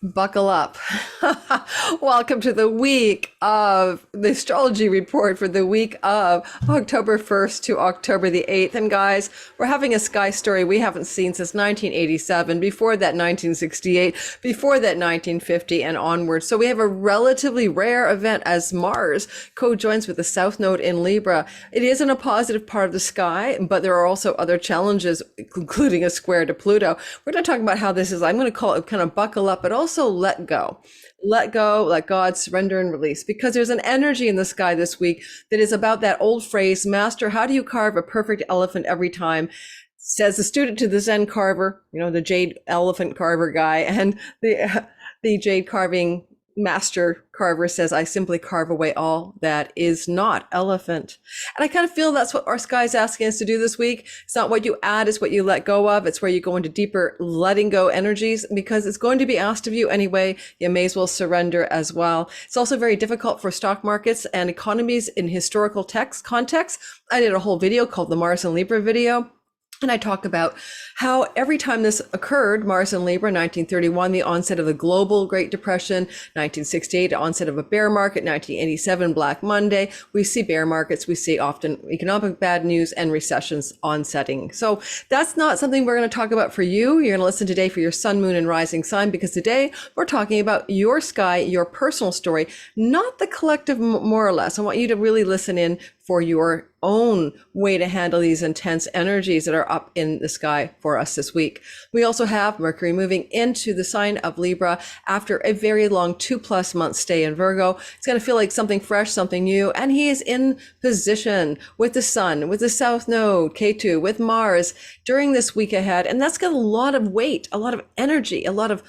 Buckle up. Welcome to the week of the astrology report for the week of October 1st to October the 8th. And guys, we're having a sky story we haven't seen since 1987, before that 1968, before that 1950 and onward. So we have a relatively rare event as Mars co-joins with the South Node in Libra. It is in a positive part of the sky, but there are also other challenges, including a square to Pluto. We're going to talk about how this is, I'm going to call it kind of buckle up, but also let go. Let go, let God, surrender and release, because there's an energy in the sky this week that is about that old phrase, Master, how do you carve a perfect elephant every time? Says the student to the Zen carver, the jade elephant carver guy, and the jade carving master carver says, I simply carve away all that is not elephant. And I kind of feel that's what our sky is asking us to do this week. It's not what you add, it's what you let go of. It's where you go into deeper letting go energies, because it's going to be asked of you anyway. You may as well surrender as well. It's also very difficult for stock markets and economies in historical text context. I did a whole video called the Mars and Libra video. And I talk about how every time this occurred, Mars and Libra, 1931, the onset of the global Great Depression, 1968, the onset of a bear market, 1987, Black Monday, we see bear markets, we see often economic bad news and recessions onsetting. So that's not something we're going to talk about for you. You're going to listen today for your sun, moon, and rising sign, because today we're talking about your sky, your personal story, not the collective more or less. I want you to really listen in for your own way to handle these intense energies that are up in the sky for us this week. We also have Mercury moving into the sign of Libra after a very long 2+ month stay in Virgo. It's going to feel like something fresh, something new. And he is in position with the sun, with the South Node, K2, with Mars during this week ahead. And that's got a lot of weight, a lot of energy, a lot of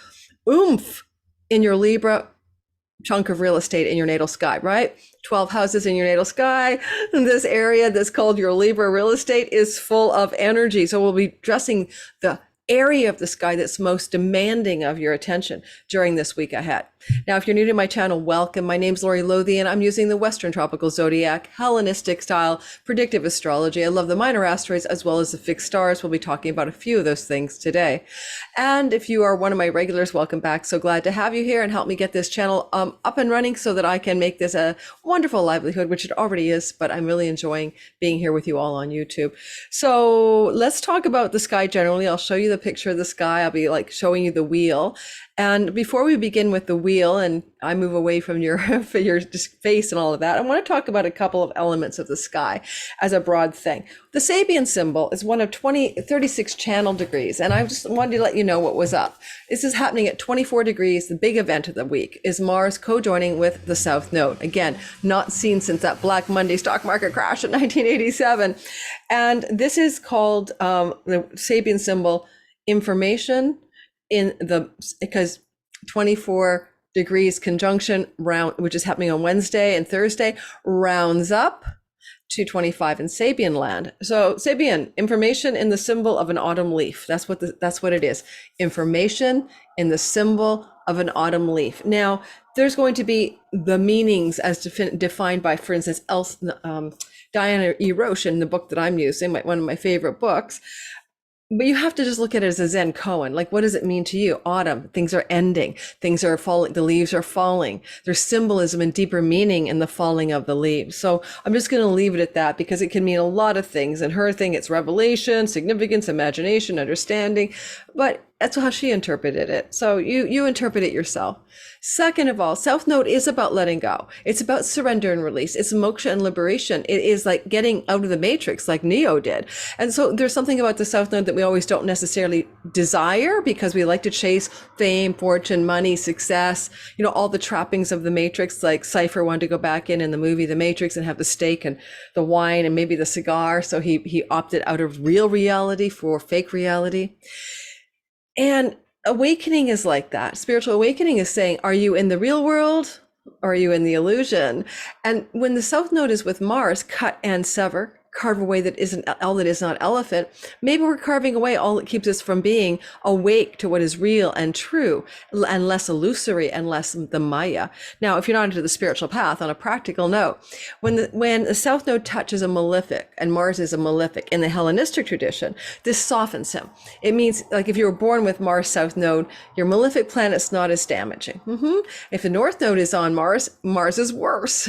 oomph in your Libra chunk of real estate in your natal sky, right? 12 houses in your natal sky. And this area that's called your Libra real estate is full of energy. So we'll be addressing the area of the sky that's most demanding of your attention during this week ahead. Now, if you're new to my channel, welcome. My name's Lori Lothian. I'm using the Western Tropical Zodiac, Hellenistic style, predictive astrology. I love the minor asteroids as well as the fixed stars. We'll be talking about a few of those things today. And if you are one of my regulars, welcome back. So glad to have you here and help me get this channel up and running so that I can make this a wonderful livelihood, which it already is, but I'm really enjoying being here with you all on YouTube. So let's talk about the sky generally. I'll show you the picture of the sky. I'll be like showing you the wheel. And before we begin with the wheel, and I move away from your face and all of that, I want to talk about a couple of elements of the sky as a broad thing. The Sabian symbol is one of 36 channel degrees, and I just wanted to let you know what was up. This is happening at 24 degrees. The big event of the week is Mars co-joining with the South Node. Again, not seen since that Black Monday stock market crash in 1987. And this is called the Sabian symbol information because 24 degrees conjunction round, which is happening on Wednesday and Thursday, rounds up to 25 in Sabian land. So Sabian, information in the symbol of an autumn leaf. That's what it is. Information in the symbol of an autumn leaf. Now, there's going to be the meanings as defined by, for instance, Diana E. Roche in the book that I'm using, one of my favorite books. But you have to just look at it as a Zen koan. Like, what does it mean to you? Autumn, things are ending, things are falling, the leaves are falling. There's symbolism and deeper meaning in the falling of the leaves. So I'm just going to leave it at that, because it can mean a lot of things. And her thing, it's revelation, significance, imagination, understanding. But that's how she interpreted it. So you interpret it yourself. Second of all, South Node is about letting go. It's about surrender and release. It's moksha and liberation. It is like getting out of the matrix like Neo did. And so there's something about the South Node that we always don't necessarily desire, because we like to chase fame, fortune, money, success, all the trappings of the matrix. Like Cypher wanted to go back in the movie The Matrix and have the steak and the wine and maybe the cigar. So he opted out of real reality for fake reality. And awakening is like that. Spiritual awakening is saying, are you in the real world or are you in the illusion? And when the South Node is with Mars, cut and sever, carve away that isn't all that is not elephant. Maybe we're carving away all that keeps us from being awake to what is real and true, and less illusory and less the Maya. Now, if you're not into the spiritual path, on a practical note, when the South Node touches a malefic, and Mars is a malefic in the Hellenistic tradition, this softens him. It means, like, if you were born with Mars South Node, your malefic planet's not as damaging. If the North Node is on Mars, Mars is worse.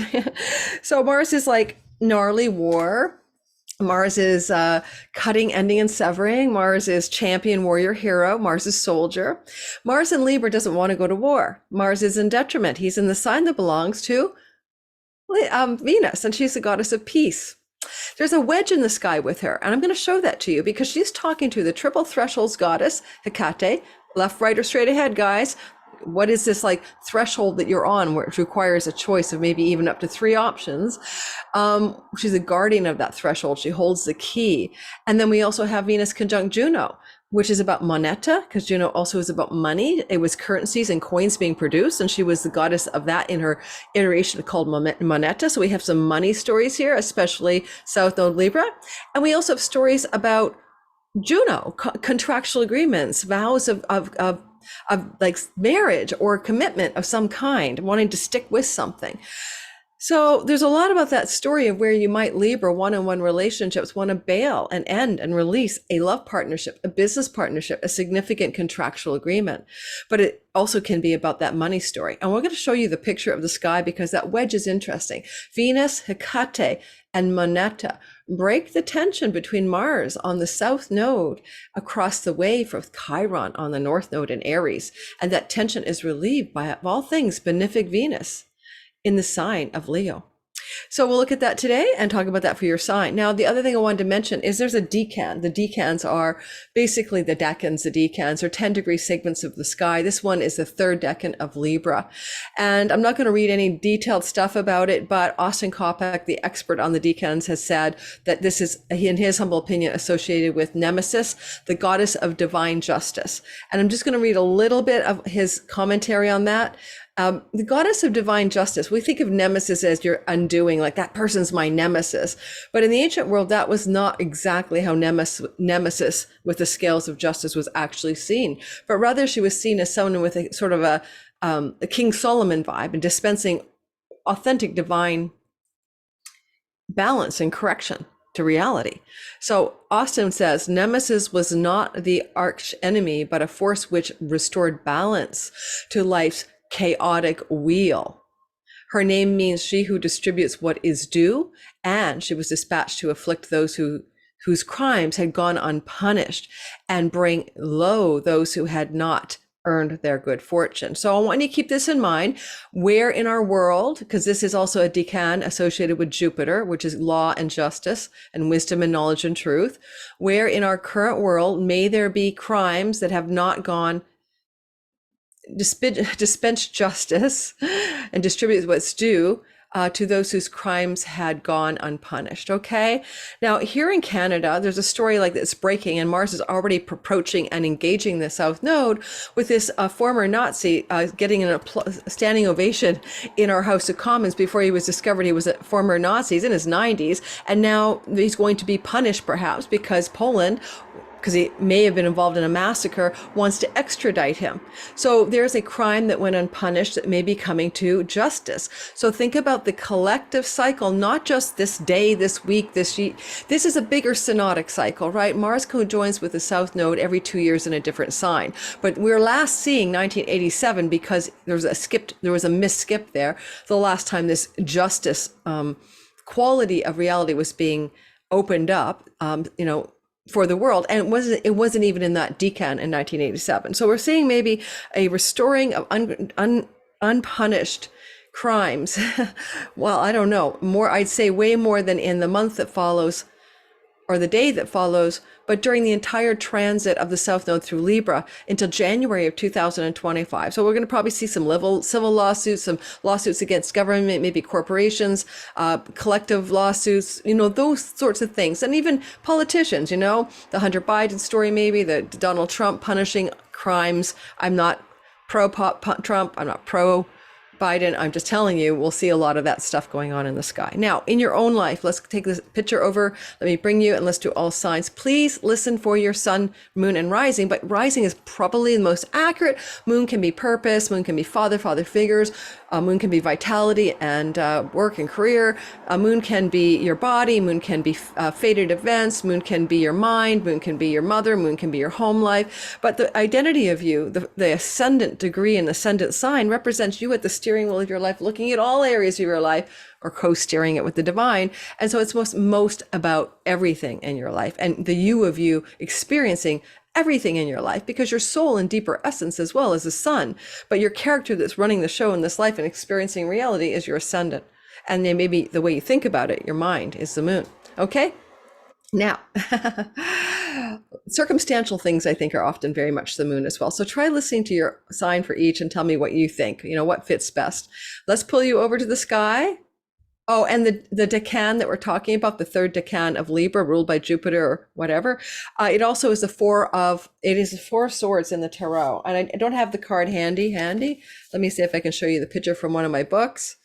So Mars is like gnarly war. Mars is cutting, ending, and severing. Mars is champion, warrior, hero. Mars is soldier. Mars in Libra doesn't want to go to war. Mars is in detriment. He's in the sign that belongs to Venus, and she's the goddess of peace. There's a wedge in the sky with her, and I'm going to show that to you because she's talking to the triple thresholds goddess, Hekate, left, right, or straight ahead, guys. What is this like threshold that you're on, which requires a choice of maybe even up to 3 options? She's a guardian of that threshold. She holds the key. And then we also have Venus conjunct Juno, which is about moneta, because Juno also is about money. It was currencies and coins being produced, and she was the goddess of that in her iteration called moneta. So we have some money stories here, especially South Node Libra. And we also have stories about Juno, contractual agreements, vows of like marriage or commitment of some kind, wanting to stick with something. So there's a lot about that story of where you might, Libra, one-on-one relationships, want to bail and end and release a love partnership, a business partnership, a significant contractual agreement. But it also can be about that money story. And we're going to show you the picture of the sky because that wedge is interesting. Venus, Hekate, and Moneta break the tension between Mars on the South Node across the way from Chiron on the North Node in Aries. And that tension is relieved by, of all things, benefic Venus in the sign of Leo. So we'll look at that today and talk about that for your sign. Now, the other thing I wanted to mention is there's a decan. The decans are basically the decans. The decans are 10-degree segments of the sky. This one is the 3rd decan of Libra. And I'm not going to read any detailed stuff about it, but Austin Kopek, the expert on the decans, has said that this is, in his humble opinion, associated with Nemesis, the goddess of divine justice. And I'm just going to read a little bit of his commentary on that. The goddess of divine justice, we think of nemesis as your undoing, like that person's my nemesis. But in the ancient world, that was not exactly how nemesis with the scales of justice was actually seen. But rather, she was seen as someone with a sort of a King Solomon vibe and dispensing authentic divine balance and correction to reality. So Austin says, Nemesis was not the arch enemy, but a force which restored balance to life's chaotic wheel. Her name means she who distributes what is due, and she was dispatched to afflict those whose crimes had gone unpunished and bring low those who had not earned their good fortune. So I want you to keep this in mind. Where in our world, because this is also a decan associated with Jupiter, which is law and justice and wisdom and knowledge and truth, where in our current world may there be crimes that have not gone dispense justice and distribute what's due to those whose crimes had gone unpunished. Okay. Now here in Canada, there's a story like this breaking, and Mars is already approaching and engaging the South Node with this former Nazi getting a standing ovation in our House of Commons before he was discovered he was a former Nazi. He's in his 90s, and now he's going to be punished perhaps because Poland, because he may have been involved in a massacre, wants to extradite him. So there's a crime that went unpunished that may be coming to justice. So think about the collective cycle, not just this day, this week, this year. This is a bigger synodic cycle, right? Mars conjoins with the South Node every 2 years in a different sign. But we're last seeing 1987 because there was a missed skip there. The last time this justice quality of reality was being opened up, for the world, and it wasn't even in that decan in 1987. So we're seeing maybe a restoring of unpunished crimes. Well, I don't know, more, I'd say way more than in the month that follows or the day that follows, but during the entire transit of the South Node through Libra until January of 2025. So we're going to probably see some civil lawsuits, some lawsuits against government, maybe corporations, collective lawsuits, those sorts of things. And even politicians, the Hunter Biden story, maybe the Donald Trump punishing crimes. I'm not pro Trump. I'm not pro Biden, I'm just telling you, we'll see a lot of that stuff going on in the sky. Now, in your own life, let's take this picture over. Let me bring you and let's do all signs. Please listen for your sun, moon, and rising, but rising is probably the most accurate. Moon can be purpose, moon can be father figures, moon can be vitality and work and career. Moon can be your body, moon can be fated events, moon can be your mind, moon can be your mother, moon can be your home life. But the identity of you, the ascendant degree and ascendant sign represents you at the steering wheel of your life, looking at all areas of your life or co-steering it with the divine. And so it's most about everything in your life and the you of you experiencing everything in your life, because your soul and deeper essence as well is the sun, but your character that's running the show in this life and experiencing reality is your ascendant. And then maybe the way you think about it, your mind, is the moon. Okay? Now, circumstantial things I think are often very much the moon as well. So try listening to your sign for each and tell me what you think, what fits best. Let's pull you over to the sky. Oh, and the Decan that we're talking about, the third Decan of Libra, ruled by Jupiter or whatever. It also is the four swords in the tarot. And I don't have the card handy. Let me see if I can show you the picture from one of my books.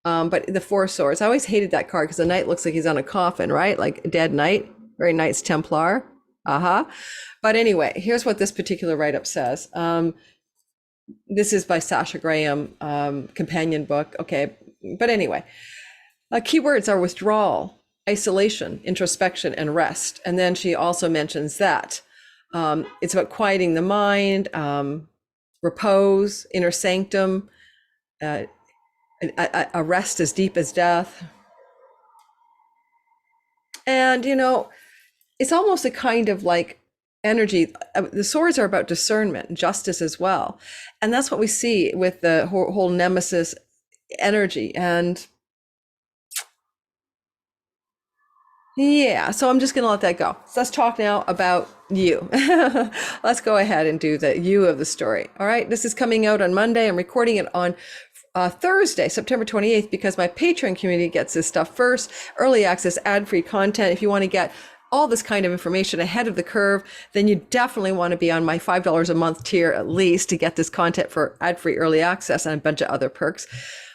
But the four swords, I always hated that card because the knight looks like he's on a coffin, right? Like a dead knight, very Knights Templar. But anyway, here's what this particular write-up says. This is by Sasha Graham, companion book. Okay, but anyway. Keywords are withdrawal, isolation, introspection, and rest. And then she also mentions that it's about quieting the mind, repose, inner sanctum, a rest as deep as death. And, it's almost a kind of like energy. The swords are about discernment, justice as well. And that's what we see with the whole nemesis energy. And yeah, so I'm just going to let that go. So let's talk now about you. Let's go ahead and do the you of the story. All right, this is coming out on Monday. I'm recording it on Thursday, September 28th, because my Patreon community gets this stuff first, early access, ad-free content. If you want to get all this kind of information ahead of the curve, then you definitely want to be on my $5 a month tier at least to get this content for ad-free early access and a bunch of other perks.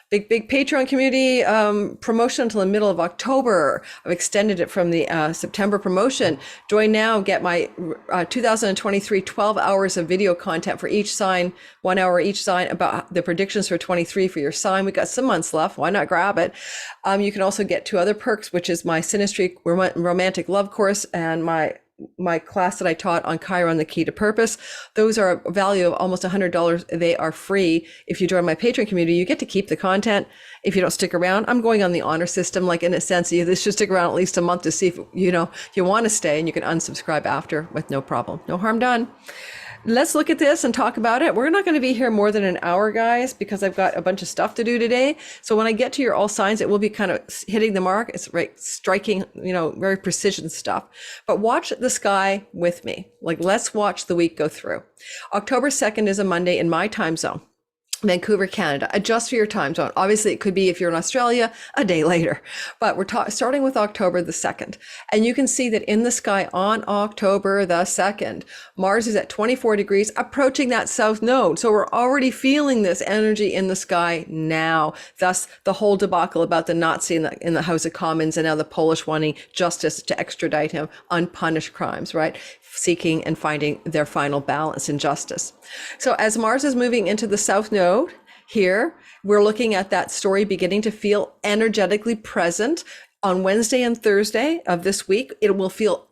Big Patreon community promotion until the middle of October. I've extended it from the September promotion. Join now, get my 2023 12 hours of video content for each sign, 1 hour each sign, about the predictions for 23 for your sign. We got some months left. Why not grab it? You can also get two other perks, which is my Synastry Romantic Love course and my class that I taught on Chiron, the Key to Purpose. Those are a value of almost $100. They are free. If you join my Patreon community, you get to keep the content. If you don't stick around, I'm going on the honor system. Like in a sense, you should stick around at least a month to see if you want to stay, and you can unsubscribe after with no problem. No harm done. Let's look at this and talk about it. We're not going to be here more than an hour, guys, because I've got a bunch of stuff to do today. So when I get to your all signs, it will be kind of hitting the mark. It's right, striking, very precision stuff. But watch the sky with me. Like, let's watch the week go through. October 2nd is a Monday in my time zone. Vancouver, Canada. Adjust for your time zone. Obviously, it could be, if you're in Australia, a day later. But we're starting with October the 2nd. And you can see that in the sky on October the 2nd, Mars is at 24 degrees, approaching that south node. So we're already feeling this energy in the sky now. Thus, the whole debacle about the Nazi in the House of Commons, and now the Polish wanting justice to extradite him, unpunished crimes, right? Seeking and finding their final balance in justice. So as Mars is moving into the south node here, we're looking at that story beginning to feel energetically present on Wednesday and Thursday of this week. It will feel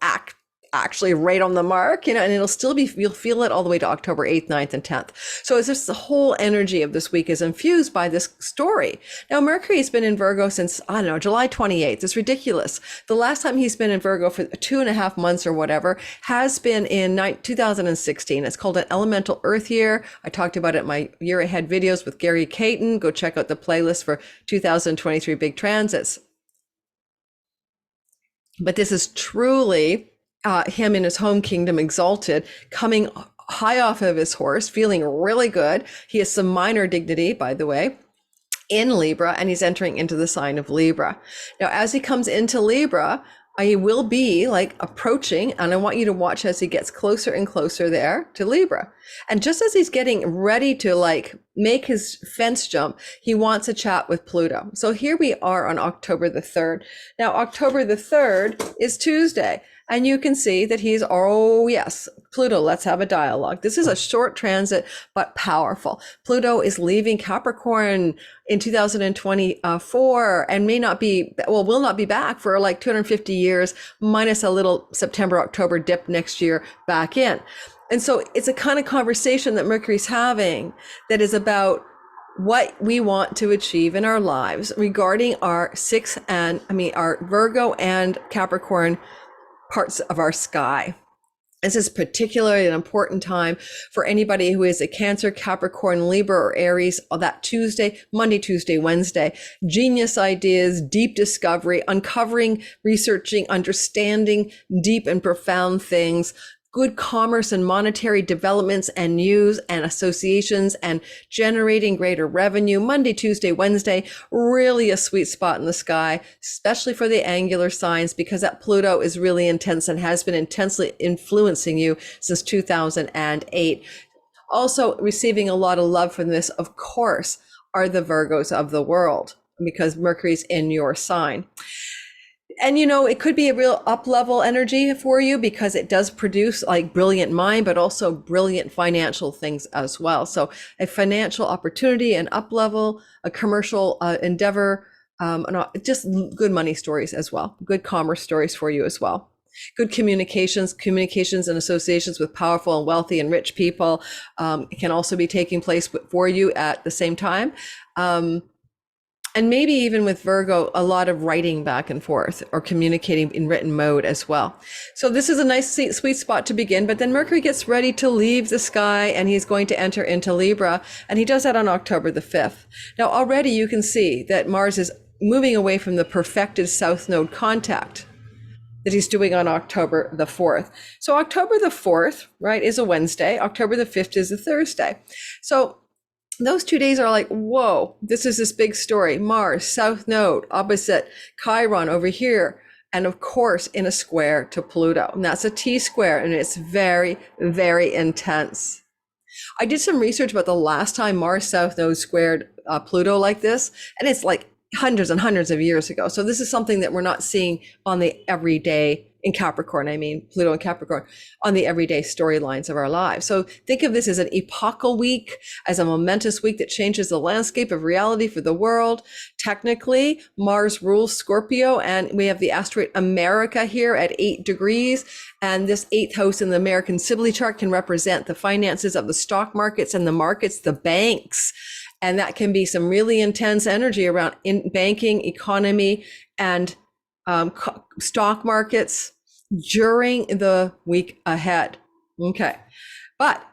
actually right on the mark, and it'll still be, you'll feel it all the way to October 8th, 9th, and 10th. So it's just the whole energy of this week is infused by this story. Now, Mercury has been in Virgo since, July 28th. It's ridiculous. The last time he's been in Virgo for 2.5 months or whatever has been in 2016. It's called an elemental earth year. I talked about it in my year ahead videos with Gary Caton. Go check out the playlist for 2023 big transits. But this is truly him in his home kingdom, exalted, coming high off of his horse, feeling really good. He has some minor dignity, by the way, in Libra, and he's entering into the sign of Libra. Now, as he comes into Libra, I will be like approaching, and I want you to watch as he gets closer and closer there to Libra. And just as he's getting ready to like make his fence jump, he wants a chat with Pluto. So here we are on October the 3rd. Now, October the 3rd is Tuesday. And you can see that he's, oh yes, Pluto, let's have a dialogue. This is a short transit, but powerful. Pluto is leaving Capricorn in 2024 and may not be, well, will not be back for like 250 years, minus a little September, October dip next year back in. And so it's a kind of conversation that Mercury's having that is about what we want to achieve in our lives regarding our our Virgo and Capricorn parts of our sky. This is particularly an important time for anybody who is a Cancer, Capricorn, Libra, or Aries, that Tuesday, Monday, Tuesday, Wednesday. Genius ideas, deep discovery, uncovering, researching, understanding deep and profound things, good commerce and monetary developments and news and associations, and generating greater revenue. Monday, Tuesday, Wednesday, really a sweet spot in the sky, especially for the angular signs, because that Pluto is really intense and has been intensely influencing you since 2008. Also receiving a lot of love from this, of course, are the Virgos of the world, because Mercury's in your sign. And it could be a real up-level energy for you because it does produce like brilliant mind, but also brilliant financial things as well. So a financial opportunity, an up-level, a commercial endeavor, just good money stories as well. Good commerce stories for you as well. Good communications and associations with powerful and wealthy and rich people can also be taking place for you at the same time. And maybe even with Virgo, a lot of writing back and forth or communicating in written mode as well. So this is a nice sweet spot to begin, but then Mercury gets ready to leave the sky and he's going to enter into Libra, and he does that on October the 5th. Now already you can see that Mars is moving away from the perfected South Node contact that he's doing on October the 4th. So October the 4th, right, is a Wednesday. October the 5th is a Thursday. So those 2 days are like, whoa, this is this big story. Mars, South Node, opposite Chiron over here. And of course, in a square to Pluto. And that's a T-square, and it's very, very intense. I did some research about the last time Mars South Node squared Pluto like this, and it's like hundreds and hundreds of years ago. So this is something that we're not seeing on the everyday in Capricorn, Pluto and Capricorn, on the everyday storylines of our lives. So think of this as an epochal week, as a momentous week that changes the landscape of reality for the world. Technically, Mars rules Scorpio, and we have the asteroid America here at 8 degrees. And this 8th house in the American Sibley chart can represent the finances of the stock markets and the markets, the banks. And that can be some really intense energy around banking, economy, and stock markets during the week ahead. Okay. But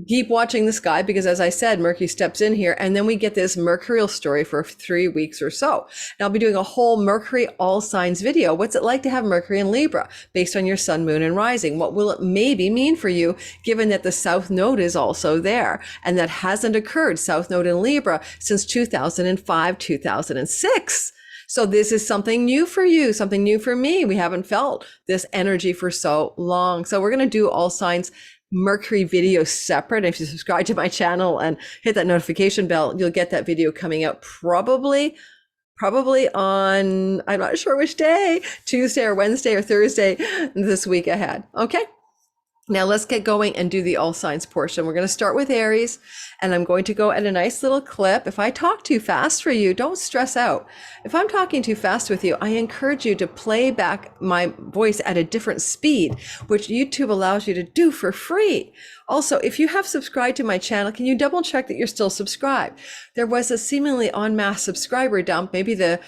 keep watching the sky, because as I said, Mercury steps in here, and then we get this mercurial story for 3 weeks or so. Now I'll be doing a whole Mercury all signs video. What's it like to have Mercury in Libra based on your sun, moon, and rising? What will it maybe mean for you, given that the South Node is also there, and that hasn't occurred, South Node in Libra, since 2005, 2006. So this is something new for you, something new for me. We haven't felt this energy for so long. So we're going to do all signs Mercury video separate. If you subscribe to my channel and hit that notification bell, you'll get that video coming out probably on, I'm not sure which day, Tuesday or Wednesday or Thursday this week ahead. Okay. Now let's get going and do the all signs portion. We're going to start with Aries, and I'm going to go at a nice little clip. If I talk too fast for you, don't stress out. If I'm talking too fast with you, I encourage you to play back my voice at a different speed, which YouTube allows you to do for free. Also, if you have subscribed to my channel, can you double check that you're still subscribed? There was a seemingly en masse subscriber dump. Maybe the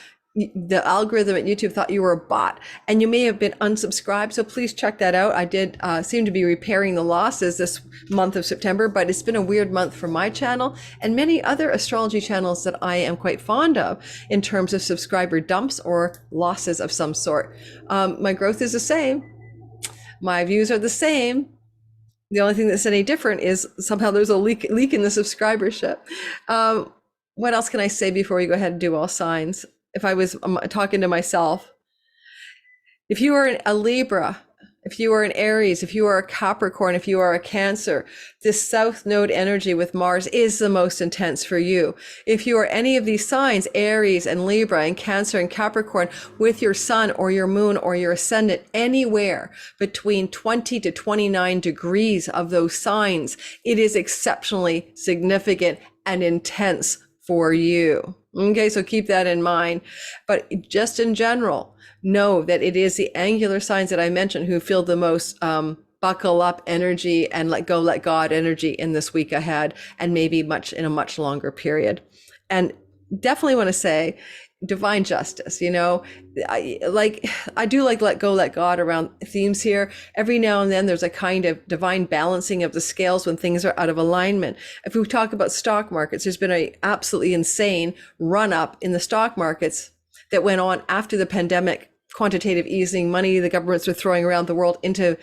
algorithm at YouTube thought you were a bot, and you may have been unsubscribed. So please check that out. I did seem to be repairing the losses this month of September, but it's been a weird month for my channel and many other astrology channels that I am quite fond of in terms of subscriber dumps or losses of some sort. My growth is the same. My views are the same. The only thing that's any different is somehow there's a leak in the subscribership. What else can I say before we go ahead and do all signs? If I was talking to myself, If you are a Libra, if you are an Aries, if you are a Capricorn, if you are a Cancer, this South Node energy with Mars is the most intense for you. If you are any of these signs, Aries and Libra and Cancer and Capricorn, with your Sun or your Moon or your Ascendant anywhere between 20 to 29 degrees of those signs, it is exceptionally significant and intense for you. Okay, so keep that in mind. But just in general, know that it is the angular signs that I mentioned who feel the most buckle up energy and let go, let God energy in this week ahead, and maybe in a much longer period. And definitely want to say divine justice, I do like let go, let God around themes here. Every now and then there's a kind of divine balancing of the scales when things are out of alignment. If we talk about stock markets, there's been a absolutely insane run up in the stock markets that went on after the pandemic, quantitative easing, money the governments were throwing around the world into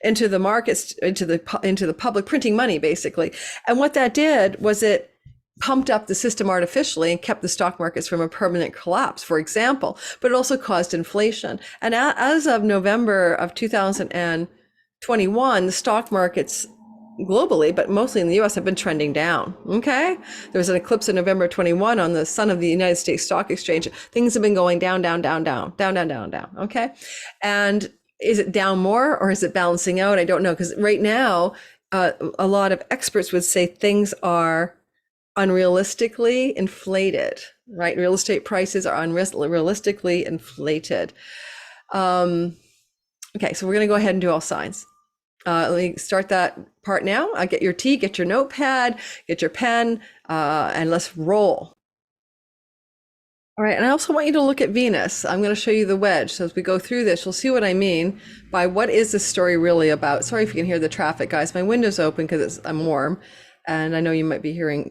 the markets, into the public, printing money basically. And what that did was it pumped up the system artificially and kept the stock markets from a permanent collapse, for example, but it also caused inflation. And as of November of 2021, the stock markets globally, but mostly in the US, have been trending down. Okay. There was an eclipse in November 21 on the sun of the United States Stock Exchange. Things have been going down, down, down, down, down, down, down, down. Okay. And is it down more or is it balancing out? I don't know. Because right now, a lot of experts would say things are unrealistically inflated, right? Real estate prices are unrealistically inflated. Okay. So we're going to go ahead and do all signs. Let me start that part now. Get your tea, get your notepad, get your pen, and let's roll. All right, and I also want you to look at Venus. I'm going to show you the wedge. So as we go through this, you'll see what I mean by what is this story really about. Sorry if you can hear the traffic, guys. My window's open because I'm warm, and I know you might be hearing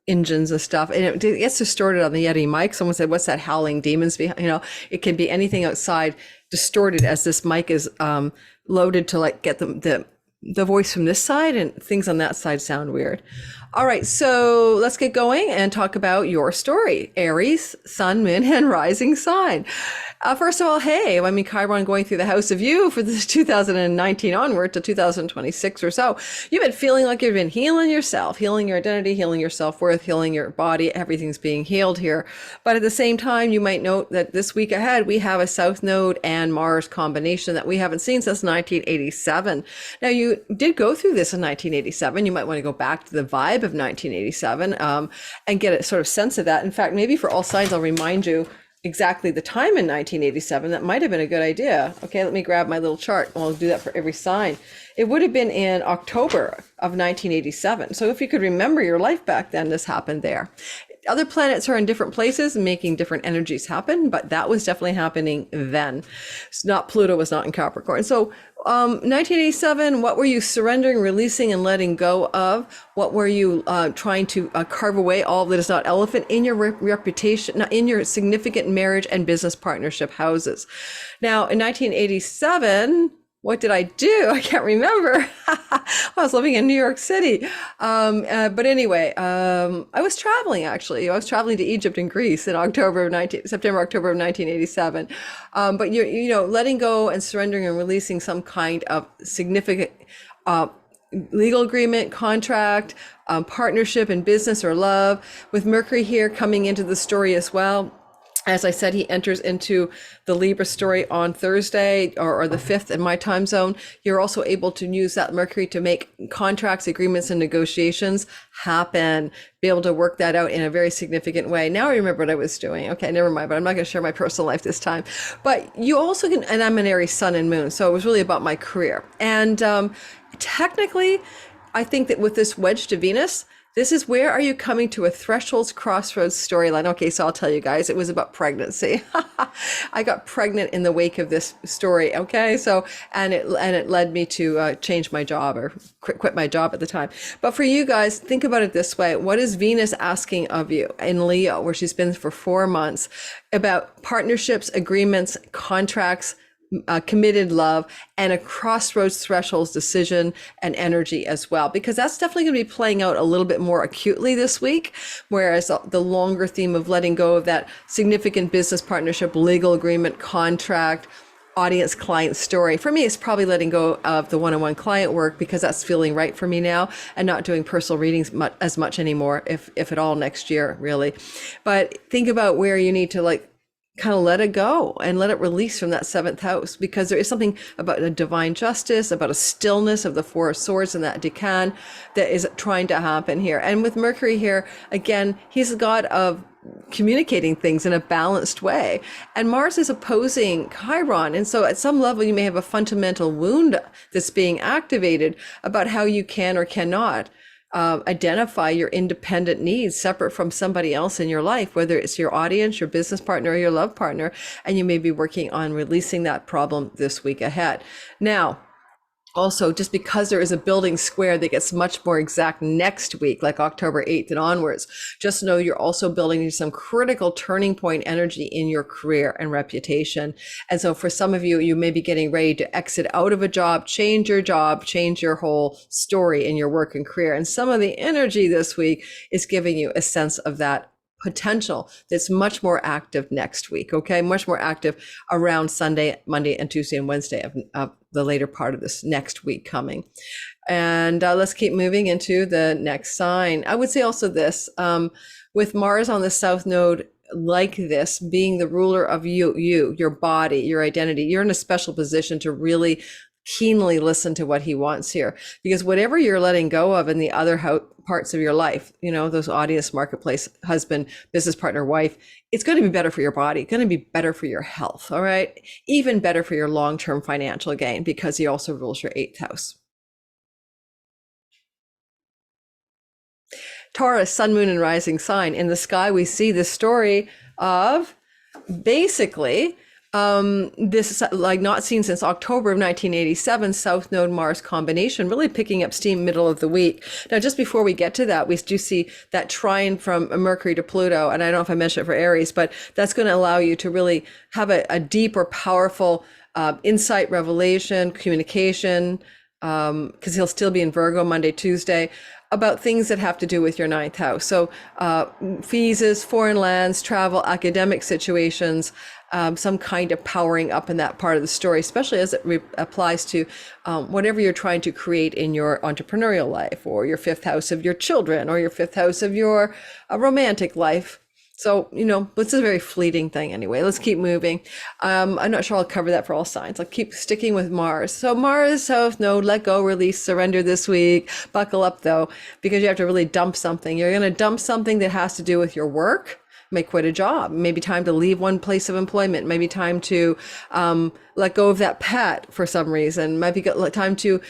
engines and stuff, and it gets distorted on the Yeti mic. Someone said, "What's that howling demons behind?" It can be anything outside distorted as this mic is loaded to like get the voice from this side, and things on that side sound weird. All right, so let's get going and talk about your story. Aries, Sun, Moon, and Rising sign. First of all, hey, I mean, Chiron going through the house of you for this 2019 onward to 2026 or so. You've been feeling like you've been healing yourself, healing your identity, healing your self-worth, healing your body. Everything's being healed here. But at the same time, you might note that this week ahead, we have a South Node and Mars combination that we haven't seen since 1987. Now, you did go through this in 1987. You might want to go back to the vibe of 1987 and get a sort of sense of that. In fact, maybe for all signs, I'll remind you exactly the time in 1987. That might have been a good idea. Okay, let me grab my little chart. I'll do that for every sign. It would have been in October of 1987. So if you could remember your life back then, this happened there. Other planets are in different places and making different energies happen, but that was definitely happening then. Pluto was not in Capricorn. So 1987, what were you surrendering, releasing, and letting go of? What were you trying to carve away, all that is not elephant, in your reputation, in your significant marriage and business partnership houses? Now, in 1987, what did I do? I can't remember. I was living in New York City. But anyway, I was traveling actually. I was traveling to Egypt and Greece in September, October of 1987. But letting go and surrendering and releasing some kind of significant legal agreement, contract, partnership in business or love, with Mercury here coming into the story as well. As I said, he enters into the Libra story on Thursday or the 5th in my time zone. You're also able to use that Mercury to make contracts, agreements, and negotiations happen, be able to work that out in a very significant way. Now I remember what I was doing. Okay, never mind, but I'm not going to share my personal life this time. But you also can, and I'm an Aries Sun and Moon, so it was really about my career. And technically, I think that with this wedge to Venus, this is where are you coming to a thresholds crossroads storyline. Okay, so I'll tell you guys, it was about pregnancy. I got pregnant in the wake of this story. Okay, so and it led me to change my job or quit my job at the time. But for you guys, think about it this way: what is Venus asking of you in Leo, where she's been for 4 months, about partnerships, agreements, contracts, committed love, and a crossroads thresholds decision and energy as well, because that's definitely going to be playing out a little bit more acutely this week, whereas the longer theme of letting go of that significant business partnership, legal agreement, contract, audience client story. For me, it's probably letting go of the one-on-one client work because that's feeling right for me now, and not doing personal readings as much anymore, if at all, next year, really. But think about where you need to like kind of let it go and let it release from that seventh house, because there is something about a divine justice, about a stillness of the Four of Swords and that Decan that is trying to happen here. And with Mercury here, again, he's the god of communicating things in a balanced way, and Mars is opposing Chiron, and so at some level you may have a fundamental wound that's being activated about how you can or cannot identify your independent needs separate from somebody else in your life, whether it's your audience, your business partner, or your love partner, and you may be working on releasing that problem this week ahead. Now, also, just because there is a building square that gets much more exact next week, like October 8th and onwards, just know you're also building some critical turning point energy in your career and reputation. And so for some of you, you may be getting ready to exit out of a job, change your whole story in your work and career. And some of the energy this week is giving you a sense of that potential that's much more active next week. Okay, much more active around Sunday, Monday, and Tuesday and Wednesday of the later part of this next week coming. And let's keep moving into the next sign. I would say also this, with Mars on the South Node like this, being the ruler of your body, your identity, you're in a special position to really keenly listen to what he wants here, because whatever you're letting go of in the other parts of your life, you know, those audience, marketplace, husband, business partner, wife, it's going to be better for your body, going to be better for your health. All right. Even better for your long-term financial gain, because he also rules your 8th house. Taurus, sun, moon, and rising sign. In the sky, we see this story of basically this is like not seen since October of 1987, South Node Mars combination, really picking up steam middle of the week. Now, just before we get to that, we do see that trine from Mercury to Pluto. And I don't know if I mentioned it for Aries, but that's going to allow you to really have a deep or powerful insight, revelation, communication, because he'll still be in Virgo Monday, Tuesday, about things that have to do with your 9th house. So visas, foreign lands, travel, academic situations, some kind of powering up in that part of the story, especially as it applies to whatever you're trying to create in your entrepreneurial life, or your 5th house of your children, or your 5th house of your romantic life. So, you know, this is a very fleeting thing anyway. Let's keep moving. I'm not sure I'll cover that for all signs. I'll keep sticking with Mars. So Mars, South Node, let go, release, surrender this week. Buckle up though, because you have to really dump something. You're going to dump something that has to do with your work. May quit a job, maybe time to leave one place of employment, maybe time to let go of that pet for some reason, maybe time to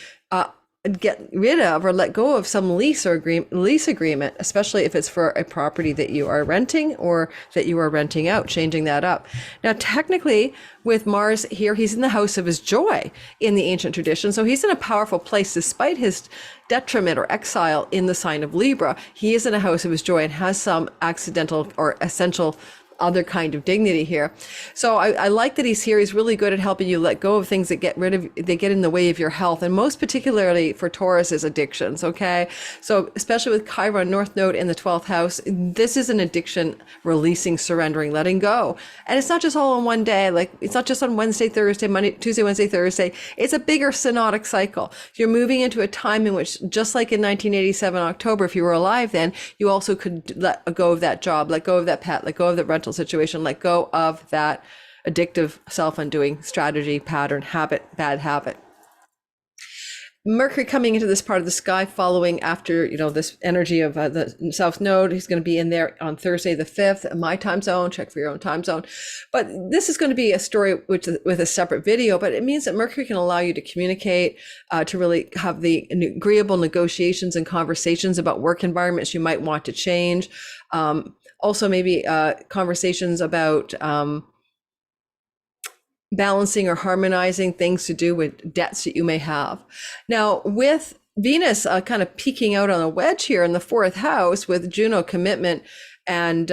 get rid of or let go of some lease agreement, especially if it's for a property that you are renting or that you are renting out, changing that up. Now, technically, with Mars here, he's in the house of his joy in the ancient tradition. So he's in a powerful place despite his detriment or exile in the sign of Libra. He is in a house of his joy and has some accidental or essential other kind of dignity here. So I like that he's here. He's really good at helping you let go of things that get in the way of your health. And most particularly for Taurus is addictions. Okay. So especially with Chiron North Node in the 12th house, this is an addiction, releasing, surrendering, letting go. And it's not just all on one day. Like it's not just on Wednesday, Thursday, Monday, Tuesday, Wednesday, Thursday. It's a bigger synodic cycle. You're moving into a time in which, just like in 1987 October, if you were alive then, you also could let go of that job, let go of that pet, let go of that rental situation, let go of that addictive, self-undoing strategy, pattern, habit, bad habit. Mercury coming into this part of the sky following after, you know, this energy of the South Node. He's going to be in there on Thursday the 5th, my time zone. Check for your own time zone. But this is going to be a story with a separate video, but it means that Mercury can allow you to communicate, to really have the agreeable negotiations and conversations about work environments you might want to change. Also maybe conversations about balancing or harmonizing things to do with debts that you may have. Now, with Venus kind of peeking out on a wedge here in the 4th house with Juno commitment and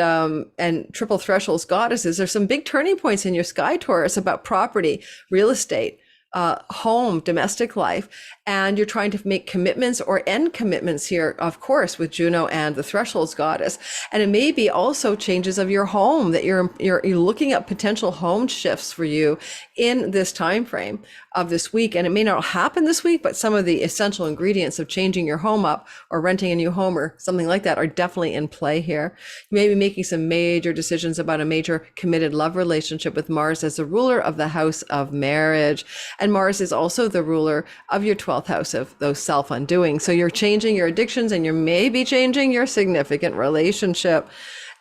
triple thresholds goddesses, there's some big turning points in your sky, Taurus, about property, real estate, home, domestic life, and you're trying to make commitments or end commitments here, of course, with Juno and the Thresholds goddess. And it may be also changes of your home, that you're looking at potential home shifts for you in this time frame of this week. And it may not happen this week, but some of the essential ingredients of changing your home up or renting a new home or something like that are definitely in play here. You may be making some major decisions about a major committed love relationship with Mars as the ruler of the house of marriage. And Mars is also the ruler of your 12th house of those self-undoing. So you're changing your addictions, and you may be changing your significant relationship.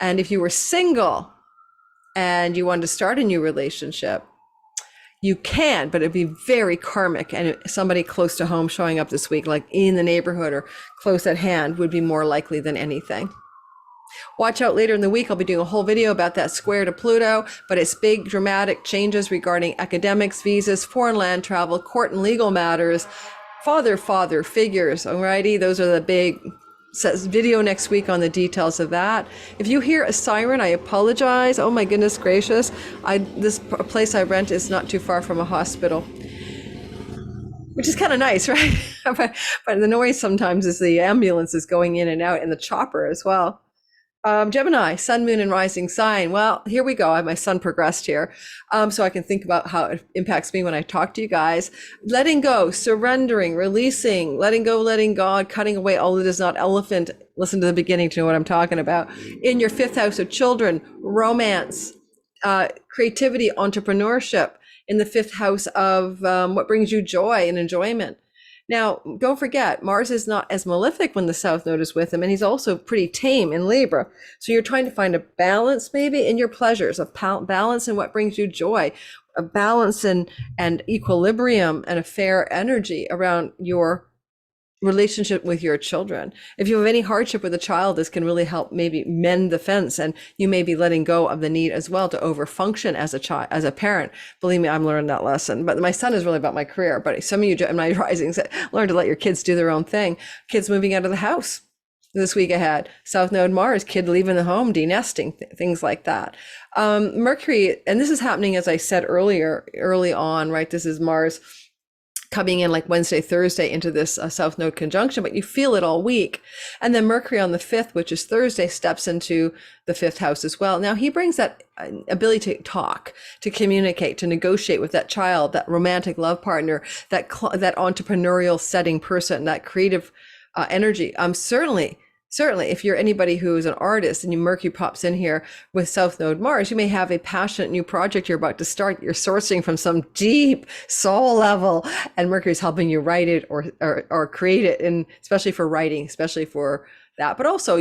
And if you were single and you wanted to start a new relationship, you can, but it'd be very karmic, and somebody close to home showing up this week, like in the neighborhood or close at hand, would be more likely than anything. Watch out later in the week. I'll be doing a whole video about that square to Pluto, but it's big dramatic changes regarding academics, visas, foreign land travel, court and legal matters, father figures. Alrighty, those are the big video next week on the details of that. If you hear a siren, I apologize. Oh my goodness gracious. This place I rent is not too far from a hospital, which is kind of nice, right? but the noise sometimes is the ambulances going in and out, and the chopper as well. Gemini, sun, moon, and rising sign. Well, here we go. I have my sun progressed here. So I can think about how it impacts me when I talk to you guys. Letting go, surrendering, releasing, letting go, letting God, cutting away all that is not elephant. Listen to the beginning to know what I'm talking about. In your 5th house of children, romance, creativity, entrepreneurship. In the 5th house of what brings you joy and enjoyment. Now, don't forget, Mars is not as malefic when the South Node is with him, and he's also pretty tame in Libra. So you're trying to find a balance maybe in your pleasures, a balance in what brings you joy, a balance and equilibrium and a fair energy around your relationship with your children. If you have any hardship with a child, this can really help maybe mend the fence, and you may be letting go of the need as well to overfunction as a child, as a parent. Believe me, I'm learning that lesson. But my son is really about my career. But some of you Gemini risings learn to let your kids do their own thing. Kids moving out of the house this week ahead. South Node Mars, kid leaving the home, denesting, things like that. Mercury, and this is happening as I said early on, right? This is Mars coming in like Wednesday, Thursday into this South Node conjunction, but you feel it all week. And then Mercury on the 5th, which is Thursday, steps into the 5th house as well. Now he brings that ability to talk, to communicate, to negotiate with that child, that romantic love partner, that entrepreneurial setting person, that creative energy. Certainly, if you're anybody who is an artist and Mercury pops in here with South Node Mars, you may have a passionate new project you're about to start. You're sourcing from some deep soul level, and Mercury's helping you write it or create it, and especially for writing, especially for that, but also,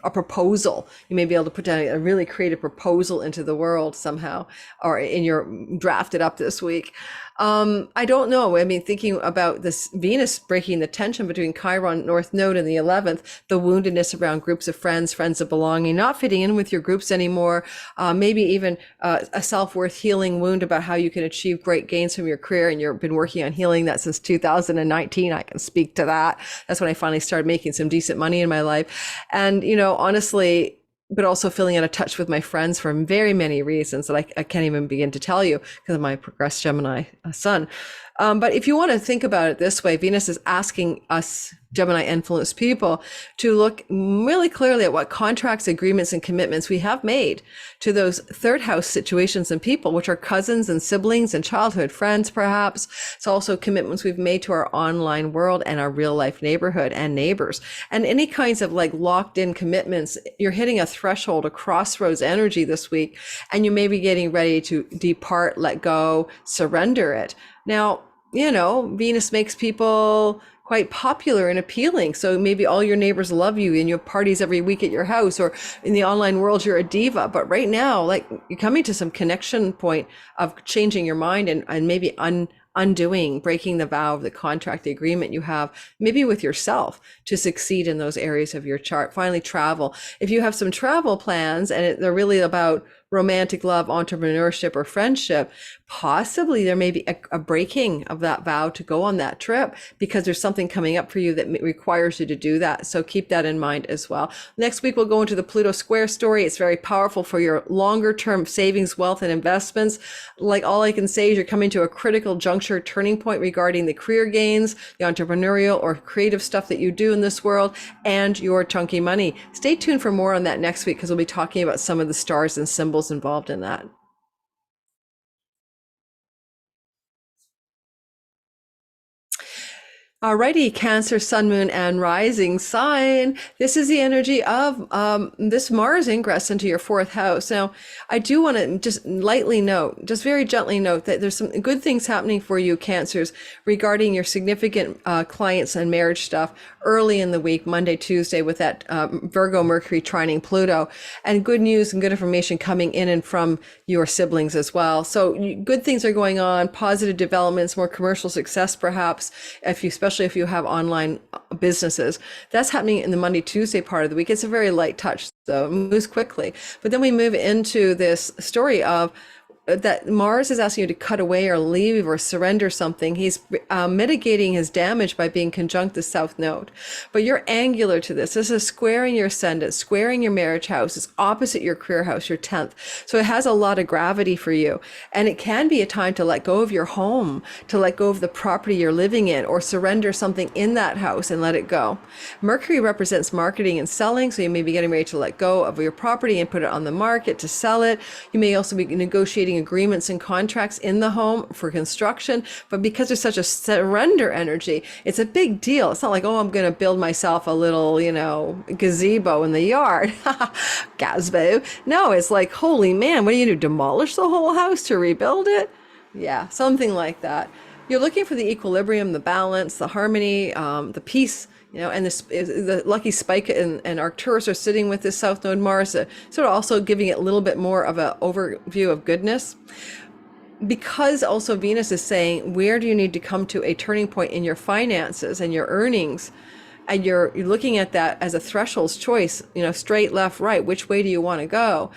a proposal. You may be able to put down a really creative proposal into the world somehow, or draft it up this week. I don't know. I mean, thinking about this Venus breaking the tension between Chiron, North Node, and the 11th, the woundedness around groups of friends of belonging, not fitting in with your groups anymore, maybe even a self-worth healing wound about how you can achieve great gains from your career, and you've been working on healing that since 2019. I can speak to that. That's when I finally started making some decent money in my life. And, honestly, but also feeling out of touch with my friends for very many reasons that I can't even begin to tell you because of my progressed Gemini sun. But if you want to think about it this way, Venus is asking us Gemini influenced people to look really clearly at what contracts, agreements, and commitments we have made to those 3rd house situations and people, which are cousins and siblings and childhood friends, perhaps. It's also commitments we've made to our online world and our real life neighborhood and neighbors. And any kinds of like locked in commitments, you're hitting a threshold, a crossroads energy this week, and you may be getting ready to depart, let go, surrender it. Now, Venus makes people quite popular and appealing. So maybe all your neighbors love you and you have parties every week at your house, or in the online world, you're a diva. But right now, like, you're coming to some connection point of changing your mind and maybe undoing, breaking the vow of the contract, the agreement you have, maybe with yourself, to succeed in those areas of your chart. Finally, travel. If you have some travel plans and they're really about romantic love, entrepreneurship, or friendship, possibly there may be a breaking of that vow to go on that trip because there's something coming up for you that requires you to do that. So keep that in mind as well. Next week, we'll go into the Pluto square story. It's very powerful for your longer term savings, wealth, and investments. Like, all I can say is you're coming to a critical juncture, turning point regarding the career gains, the entrepreneurial or creative stuff that you do in this world, and your chunky money. Stay tuned for more on that next week, because we'll be talking about some of the stars and symbols involved in that. Alrighty, Cancer, Sun, Moon, and Rising sign. This is the energy of this Mars ingress into your fourth house. Now, I do want to just lightly note, just very gently note, that there's some good things happening for you, Cancers, regarding your significant clients and marriage stuff early in the week, Monday, Tuesday, with that Virgo Mercury trining Pluto, and good news and good information coming in and from your siblings as well. So good things are going on, positive developments, more commercial success, perhaps, especially if you have online businesses. That's happening in the Monday, Tuesday part of the week. It's a very light touch, so it moves quickly. But then we move into this story of that Mars is asking you to cut away or leave or surrender something. He's mitigating his damage by being conjunct the South Node. But you're angular to this. This is squaring your ascendant, squaring your marriage house. It's opposite your career house, your 10th. So it has a lot of gravity for you. And it can be a time to let go of your home, to let go of the property you're living in, or surrender something in that house and let it go. Mercury represents marketing and selling. So you may be getting ready to let go of your property and put it on the market to sell it. You may also be negotiating agreements and contracts in the home for construction, but because there's such a surrender energy, it's a big deal. It's not like, oh, I'm going to build myself a little, gazebo in the yard. Gazebo. No, it's like, holy man, what do you do? Demolish the whole house to rebuild it? Yeah, something like that. You're looking for the equilibrium, the balance, the harmony, the peace. And this is the lucky spike and Arcturus are sitting with this South Node Mars, sort of also giving it a little bit more of an overview of goodness. Because also Venus is saying, where do you need to come to a turning point in your finances and your earnings? And you're looking at that as a threshold choice, straight, left, right, which way do you want to go?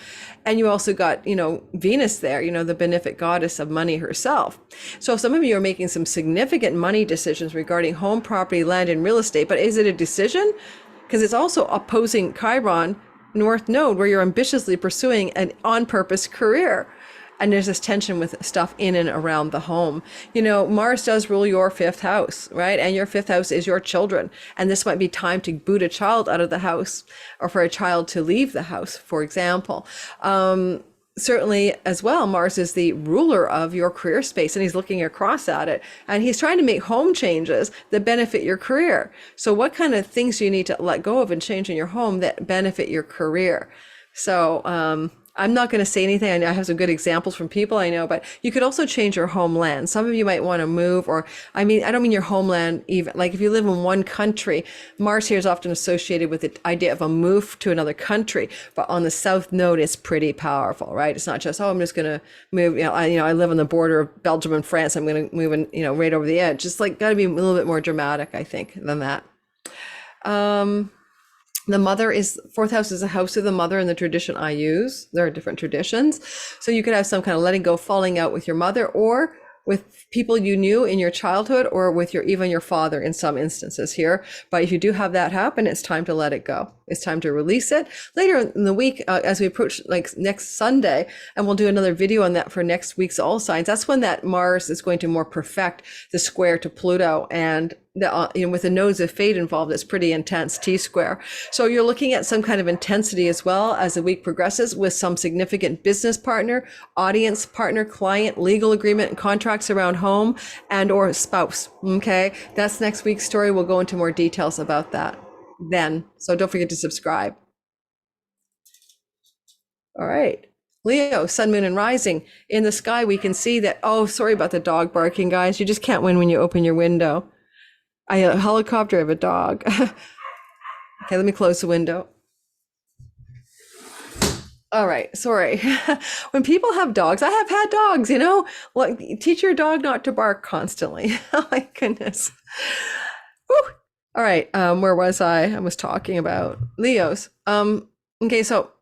And you also got, Venus there, the benefic goddess of money herself. So some of you are making some significant money decisions regarding home, property, land, and real estate. But is it a decision? Because it's also opposing Chiron, North Node, where you're ambitiously pursuing an on-purpose career. And there's this tension with stuff in and around the home. Mars does rule your fifth house, right? And your fifth house is your children. And this might be time to boot a child out of the house, or for a child to leave the house, for example. Certainly as well, Mars is the ruler of your career space, and he's looking across at it, and he's trying to make home changes that benefit your career. So what kind of things do you need to let go of and change in your home that benefit your career? So, I'm not going to say anything. I know I have some good examples from people I know, but you could also change your homeland. Some of you might want to move, or I don't mean your homeland even. Like if you live in one country, Mars here is often associated with the idea of a move to another country. But on the South Node, it's pretty powerful, right? It's not just, oh, I'm just going to move. I live on the border of Belgium and France. I'm going to move in, right over the edge. Just like got to be a little bit more dramatic, I think, than that. The mother is, fourth house is a house of the mother in the tradition I use. There are different traditions. So you could have some kind of letting go, falling out with your mother, or with people you knew in your childhood, or with even your father in some instances here. But if you do have that happen, it's time to let it go. It's time to release it. Later in the week, as we approach like next Sunday, and we'll do another video on that for next week's All Signs, that's when that Mars is going to more perfect the square to Pluto, and with the nodes of fate involved, it's pretty intense, T-square. So you're looking at some kind of intensity as well as the week progresses, with some significant business partner, audience partner, client, legal agreement, and contracts around home and or spouse. Okay, that's next week's story. We'll go into more details about that then. So don't forget to subscribe. All right. Leo, sun, moon, and rising. In the sky, we can see that, oh, sorry about the dog barking, guys. You just can't win when you open your window. I have a helicopter, I have a dog. Okay, let me close the window. All right, sorry. When people have dogs, I have had dogs, like teach your dog not to bark constantly. Oh my goodness. Whew. All right, where was I? I was talking about Leos. Okay, so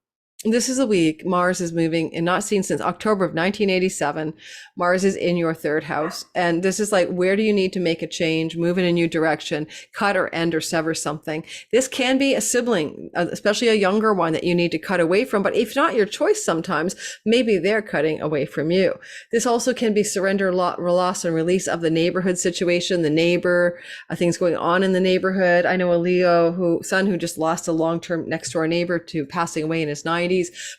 This is a week Mars is moving and not seen since October of 1987. Mars is in your third house. And this is like, where do you need to make a change, move in a new direction, cut or end or sever something? This can be a sibling, especially a younger one that you need to cut away from. But if not your choice, sometimes maybe they're cutting away from you. This also can be surrender, loss, and release of the neighborhood situation, the neighbor, things going on in the neighborhood. I know a Leo son who just lost a long-term next door neighbor to passing away in his 90s.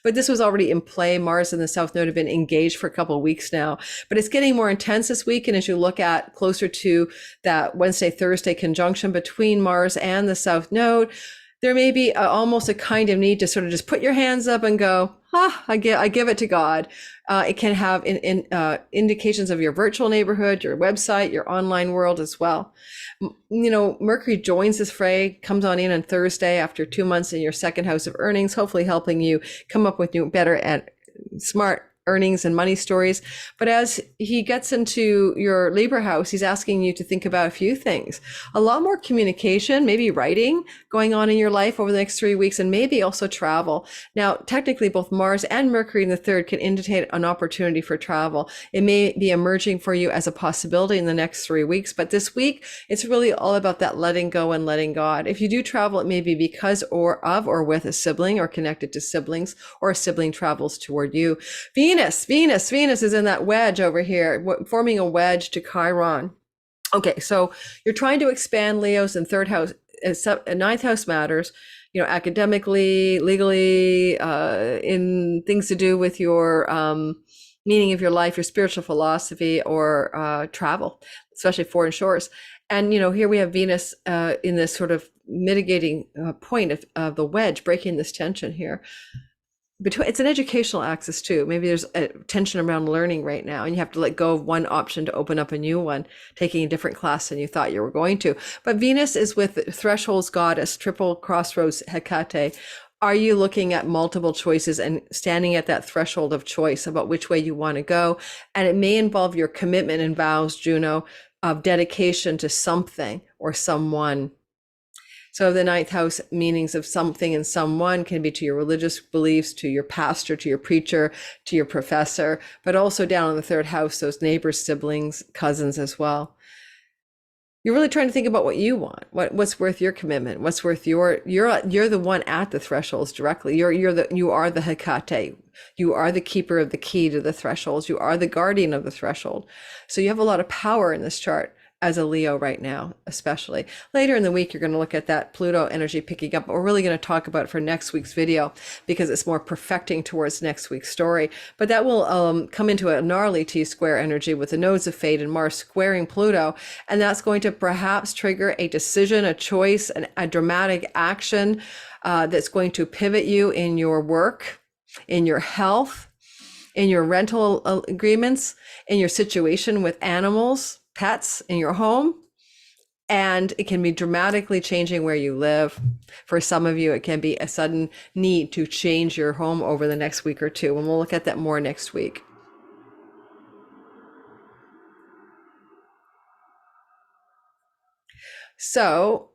But this was already in play. Mars in the South Node have been engaged for a couple of weeks now, but it's getting more intense this week. And as you look at closer to that Wednesday, Thursday conjunction between Mars and the South Node, there may be almost a kind of need to sort of just put your hands up and go, I give it to God. It can have indications of your virtual neighborhood, your website, your online world as well. Mercury joins this fray, comes on in on Thursday after 2 months in your second house of earnings, hopefully helping you come up with new, better and smart earnings and money stories. But as he gets into your Libra house, he's asking you to think about a few things. A lot more communication, maybe writing going on in your life over the next 3 weeks, and maybe also travel. Now, technically, both Mars and Mercury in the third can indicate an opportunity for travel. It may be emerging for you as a possibility in the next 3 weeks, but this week, it's really all about that letting go and letting God. If you do travel, it may be because or with a sibling or connected to siblings, or a sibling travels toward you. Venus is in that wedge over here, forming a wedge to Chiron. Okay, so you're trying to expand, Leos, in third house, ninth house matters, academically, legally, in things to do with your meaning of your life, your spiritual philosophy, or travel, especially foreign shores. And, here we have Venus in this sort of mitigating point of the wedge, breaking this tension here. It's an educational axis too. Maybe there's a tension around learning right now, and you have to let go of one option to open up a new one, taking a different class than you thought you were going to. But Venus is with Thresholds Goddess, triple crossroads Hekate. Are you looking at multiple choices and standing at that threshold of choice about which way you want to go? And it may involve your commitment and vows, Juno, of dedication to something or someone. So the ninth house meanings of something and someone can be to your religious beliefs, to your pastor, to your preacher, to your professor, but also down in the third house, those neighbors, siblings, cousins as well. You're really trying to think about what you want, what's worth your commitment, what's worth you're the one at the thresholds directly. You are the Hekate. You are the keeper of the key to the thresholds. You are the guardian of the threshold. So you have a lot of power in this chart as a Leo right now, especially. Later in the week, you're going to look at that Pluto energy picking up. But we're really going to talk about it for next week's video because it's more perfecting towards next week's story. But that will come into a gnarly T-square energy with the nodes of fate and Mars squaring Pluto. And that's going to perhaps trigger a decision, a choice, a dramatic action that's going to pivot you in your work, in your health, in your rental agreements, in your situation with animals, pets in your home, and it can be dramatically changing where you live. For some of you, it can be a sudden need to change your home over the next week or two, and we'll look at that more next week. So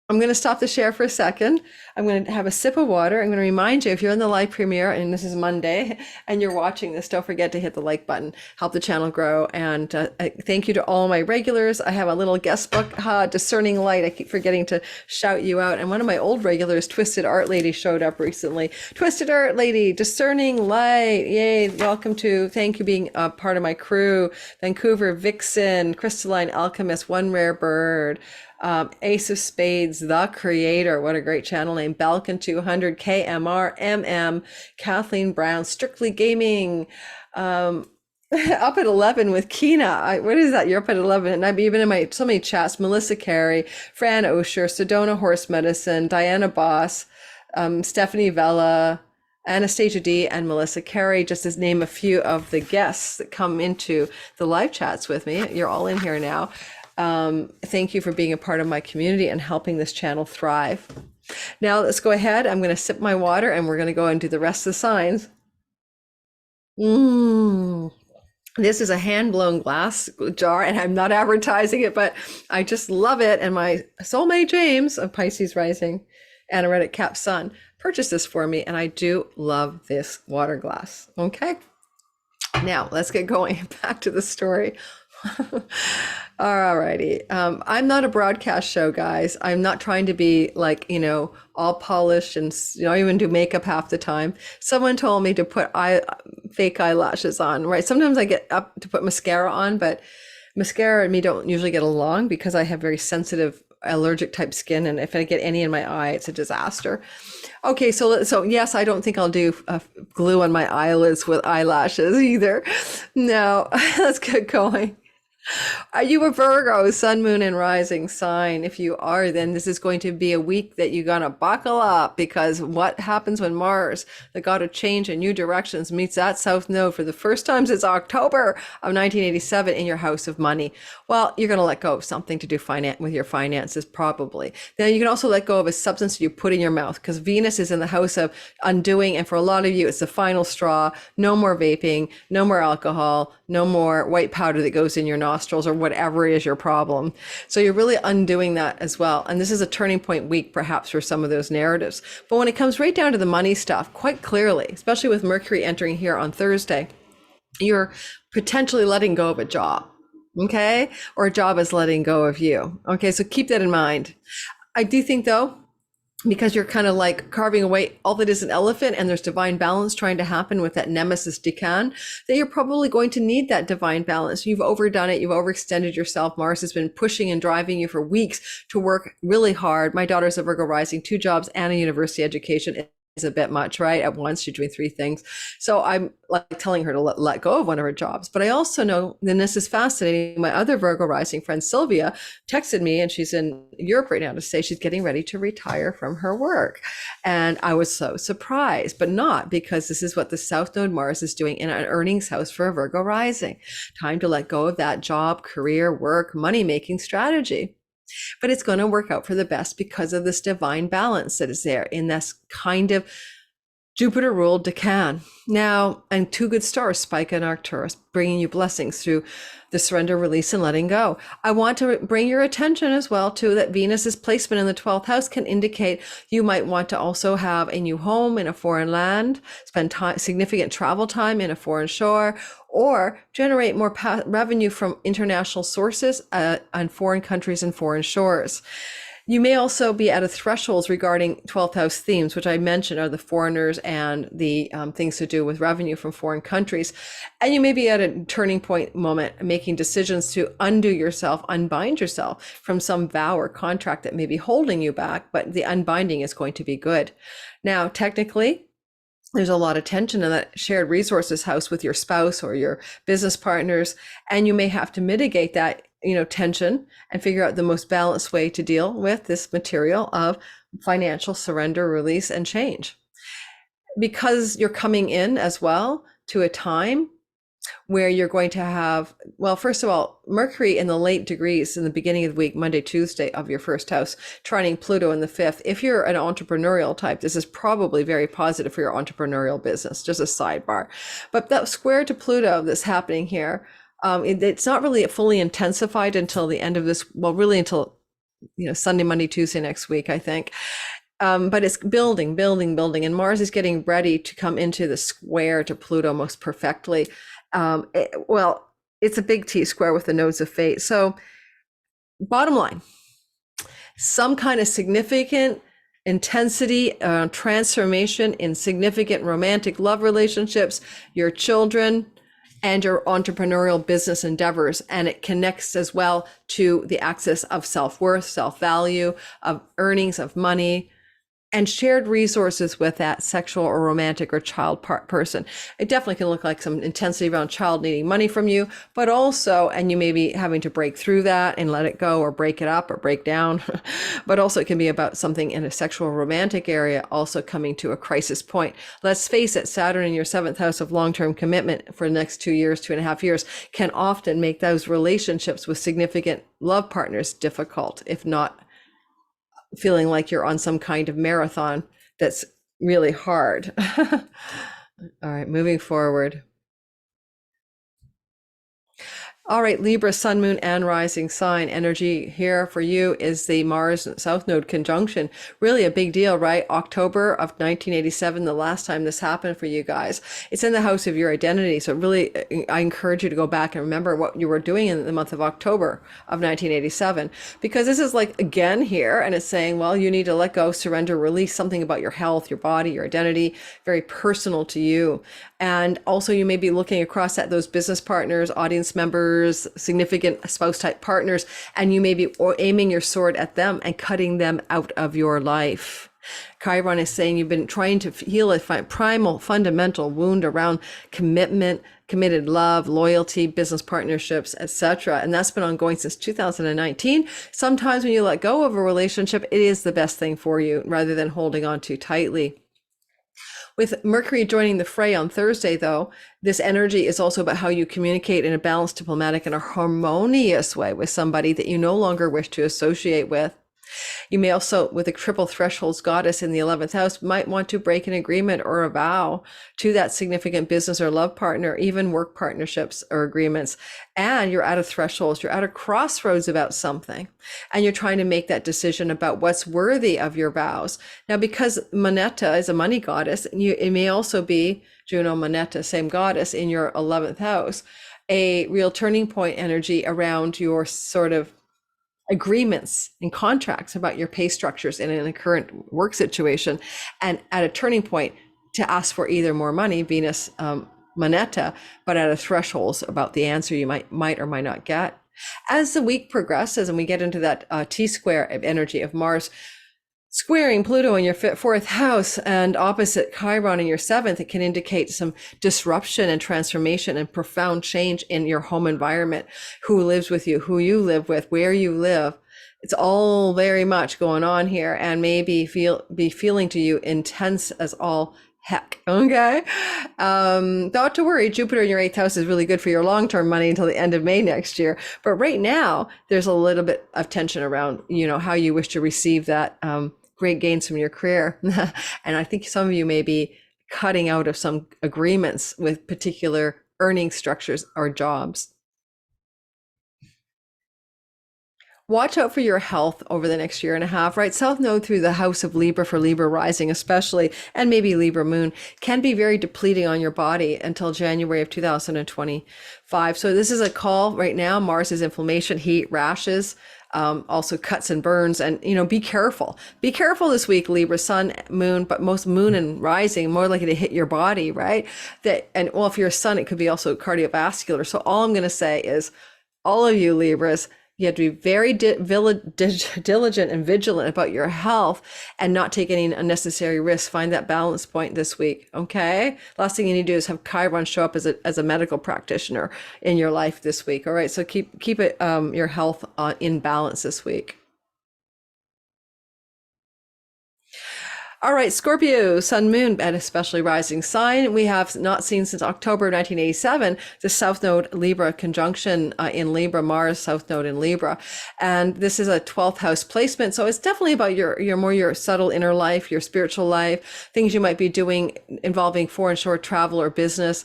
I'm going to stop the share for a second. I'm going to have a sip of water. I'm going to remind you, if you're in the live premiere and this is Monday and you're watching this, don't forget to hit the like button, help the channel grow. And thank you to all my regulars. I have a little guest book, Discerning Light. I keep forgetting to shout you out. And one of my old regulars, Twisted Art Lady, showed up recently. Twisted Art Lady, Discerning Light. Yay. Welcome to, thank you being a part of my crew. Vancouver Vixen, Crystalline Alchemist, One Rare Bird. Ace of Spades, The Creator, what a great channel name, Balkan 200, KMR, MM, Kathleen Brown, Strictly Gaming, up at 11 with Kina. What is that? You're up at 11. And I've been in so many chats, Melissa Carey, Fran Osher, Sedona Horse Medicine, Diana Boss, Stephanie Vella, Anastasia D, and Melissa Carey, just to name a few of the guests that come into the live chats with me. You're all in here now. Thank you for being a part of my community and helping this channel thrive. Now let's go ahead. I'm going to sip my water and we're going to go and do the rest of the signs. This is a hand-blown glass jar, and I'm not advertising it, but I just love it. And my soulmate James of Pisces rising Anoretic Cap Sun purchased this for me, and I do love this water glass. Okay, now let's get going back to the story. All righty. I'm not a broadcast show, guys. I'm not trying to be like, all polished and even do makeup half the time. Someone told me to put fake eyelashes on, right? Sometimes I get up to put mascara on, but mascara and me don't usually get along because I have very sensitive allergic type skin. And if I get any in my eye, it's a disaster. Okay, so yes, I don't think I'll do glue on my eyelids with eyelashes either. No, let's get going. Are you a Virgo, sun, moon, and rising sign? If you are, then this is going to be a week that you're going to buckle up, because what happens when Mars, the god of change and new directions, meets that south node for the first time since October of 1987 in your house of money? Well, you're going to let go of something to do with your finances, probably. Then you can also let go of a substance you put in your mouth, because Venus is in the house of undoing. And for a lot of you, it's the final straw. No more vaping, no more alcohol, no more white powder that goes in your nostrils, or whatever is your problem. So you're really undoing that as well. And this is a turning point week, perhaps, for some of those narratives. But when it comes right down to the money stuff, quite clearly, especially with Mercury entering here on Thursday, you're potentially letting go of a job. Okay. Or a job is letting go of you. Okay. So keep that in mind. I do think, though, because you're kind of like carving away all that is an elephant, and there's divine balance trying to happen with that nemesis Decan, that you're probably going to need that divine balance. You've overdone it. You've overextended yourself. Mars has been pushing and driving you for weeks to work really hard. My daughter's a Virgo rising, 2 jobs and a university education is a bit much, right? At once, she's doing 3 things. So I'm like telling her to let go of one of her jobs. But I also know, and this is fascinating, my other Virgo rising friend, Sylvia, texted me, and she's in Europe right now, to say she's getting ready to retire from her work. And I was so surprised, but not because this is what the South Node Mars is doing in an earnings house for a Virgo rising. Time to let go of that job, career, work, money-making strategy. But it's going to work out for the best because of this divine balance that is there in this kind of Jupiter ruled Decan. Now, and 2 good stars, Spica and Arcturus, bringing you blessings through the surrender, release, and letting go. I want to bring your attention as well to that Venus's placement in the 12th house can indicate you might want to also have a new home in a foreign land, spend significant travel time in a foreign shore, or generate more revenue from international sources on foreign countries and foreign shores. You may also be at a threshold regarding 12th house themes, which I mentioned are the foreigners and the things to do with revenue from foreign countries. And you may be at a turning point moment, making decisions to undo yourself, unbind yourself from some vow or contract that may be holding you back, but the unbinding is going to be good. Now, technically, there's a lot of tension in that shared resources house with your spouse or your business partners, and you may have to mitigate that tension and figure out the most balanced way to deal with this material of financial surrender, release, and change. Because you're coming in as well to a time where you're going to have, well, first of all, Mercury in the late degrees in the beginning of the week, Monday, Tuesday of your first house, trining Pluto in the 5th. If you're an entrepreneurial type, this is probably very positive for your entrepreneurial business, just a sidebar. But that square to Pluto that's happening here, it's not really fully intensified until the end of this, well, really until, Sunday, Monday, Tuesday next week, I think. But it's building, and Mars is getting ready to come into the square to Pluto most perfectly. It's a big T square with the nodes of fate. So bottom line, some kind of significant intensity, transformation in significant romantic love relationships, your children, and your entrepreneurial business endeavors. And it connects as well to the axis of self-worth, self-value, of earnings, of money, and shared resources with that sexual or romantic or child person. It definitely can look like some intensity around child needing money from you, but also, and you may be having to break through that and let it go or break it up or break down, but also it can be about something in a sexual romantic area also coming to a crisis point. Let's face it, Saturn in your 7th house of long-term commitment for the next 2 years, 2.5 years, can often make those relationships with significant love partners difficult, if not feeling like you're on some kind of marathon that's really hard. All right, moving forward. All right, Libra, sun, moon, and rising sign energy here for you is the Mars South Node conjunction. Really a big deal, right? October of 1987, the last time this happened for you guys. It's in the house of your identity. So really, I encourage you to go back and remember what you were doing in the month of October of 1987, because this is like again here, and it's saying, well, you need to let go, surrender, release something about your health, your body, your identity, very personal to you. And also you may be looking across at those business partners, audience members, significant spouse type partners, and you may be aiming your sword at them and cutting them out of your life. Chiron is saying you've been trying to heal a primal fundamental wound around commitment, committed love, loyalty, business partnerships, etc. And that's been ongoing since 2019. Sometimes when you let go of a relationship, it is the best thing for you rather than holding on too tightly. With Mercury joining the fray on Thursday, though, this energy is also about how you communicate in a balanced, diplomatic, and a harmonious way with somebody that you no longer wish to associate with. You may also, with a triple thresholds goddess in the 11th house, might want to break an agreement or a vow to that significant business or love partner, even work partnerships or agreements. And you're at a threshold, you're at a crossroads about something, and you're trying to make that decision about what's worthy of your vows. Now, because Moneta is a money goddess, it may also be Juno, Moneta, same goddess in your 11th house, a real turning point energy around your sort of agreements and contracts about your pay structures in a current work situation, and at a turning point to ask for either more money, Venus, Moneta, but at a threshold about the answer you might or might not get. As the week progresses and we get into that T-square of energy of Mars squaring Pluto in your fourth house and opposite Chiron in your seventh, it can indicate some disruption and transformation and profound change in your home environment, who lives with you, who you live with, where you live. It's all very much going on here, and maybe be feeling to you intense as all heck. Okay. Not to worry, Jupiter in your eighth house is really good for your long-term money until the end of May next year. But right now, there's a little bit of tension around, how you wish to receive that great gains from your career. And I think some of you may be cutting out of some agreements with particular earning structures or jobs. Watch out for your health over the next year and a half, right? South Node through the house of Libra for Libra rising especially, and maybe Libra moon, can be very depleting on your body until January of 2025. So this is a call right now. Mars is inflammation, heat, rashes, also cuts and burns, and be careful. Be careful this week, Libra, sun, moon, but most moon and rising more likely to hit your body, right? If you're a sun, it could be also cardiovascular. So all I'm going to say is, all of you Libras, you have to be very diligent and vigilant about your health and not take any unnecessary risks. Find that balance point this week, okay? Last thing you need to do is have Chiron show up as a medical practitioner in your life this week, all right? So keep it your health in balance this week. All right, Scorpio, sun, moon, and especially rising sign. We have not seen since October 1987, the South Node Libra conjunction in Libra, Mars South Node in Libra. And this is a 12th house placement. So it's definitely about your subtle inner life, your spiritual life, things you might be doing involving foreign shore travel or business,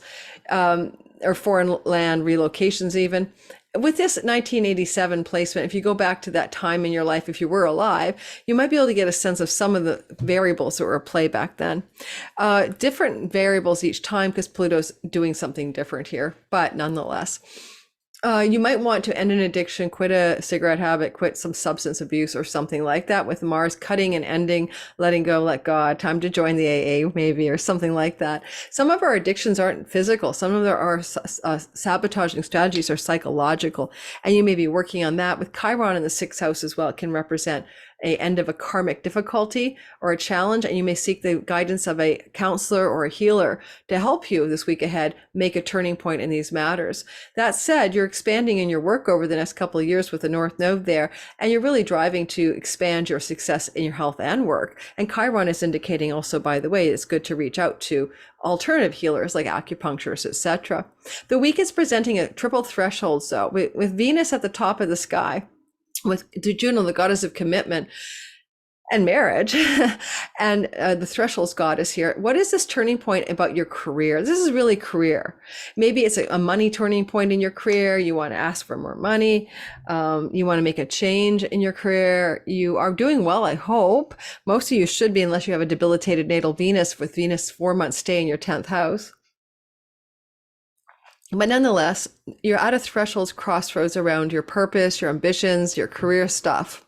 or foreign land relocations even. With this 1987 placement, if you go back to that time in your life, if you were alive, you might be able to get a sense of some of the variables that were at play back then. Different variables each time because Pluto's doing something different here, but nonetheless. You might want to end an addiction, quit a cigarette habit, quit some substance abuse or something like that, with Mars cutting and ending, letting go, let God, time to join the AA maybe, or something like that. Some of our addictions aren't physical. Some of our sabotaging strategies are psychological, and you may be working on that. With Chiron in the sixth house as well, it can represent a end of a karmic difficulty or a challenge, and you may seek the guidance of a counselor or a healer to help you this week ahead make a turning point in these matters. That said, you're expanding in your work over the next couple of years with the North Node there, and you're really driving to expand your success in your health and work. And Chiron is indicating also, by the way, it's good to reach out to alternative healers like acupuncturists, etc. The week is presenting a triple threshold, though, with Venus at the top of the sky, with Juno, the goddess of commitment, and marriage. And the thresholds goddess here. What is this turning point about your career? This is really career. Maybe it's a money turning point in your career. You want to ask for more money. You want to make a change in your career. You are doing well, I hope. Most of you should be, unless you have a debilitated natal Venus, with Venus 4 months stay in your 10th house. But nonetheless, you're at a thresholds crossroads around your purpose, your ambitions, your career stuff.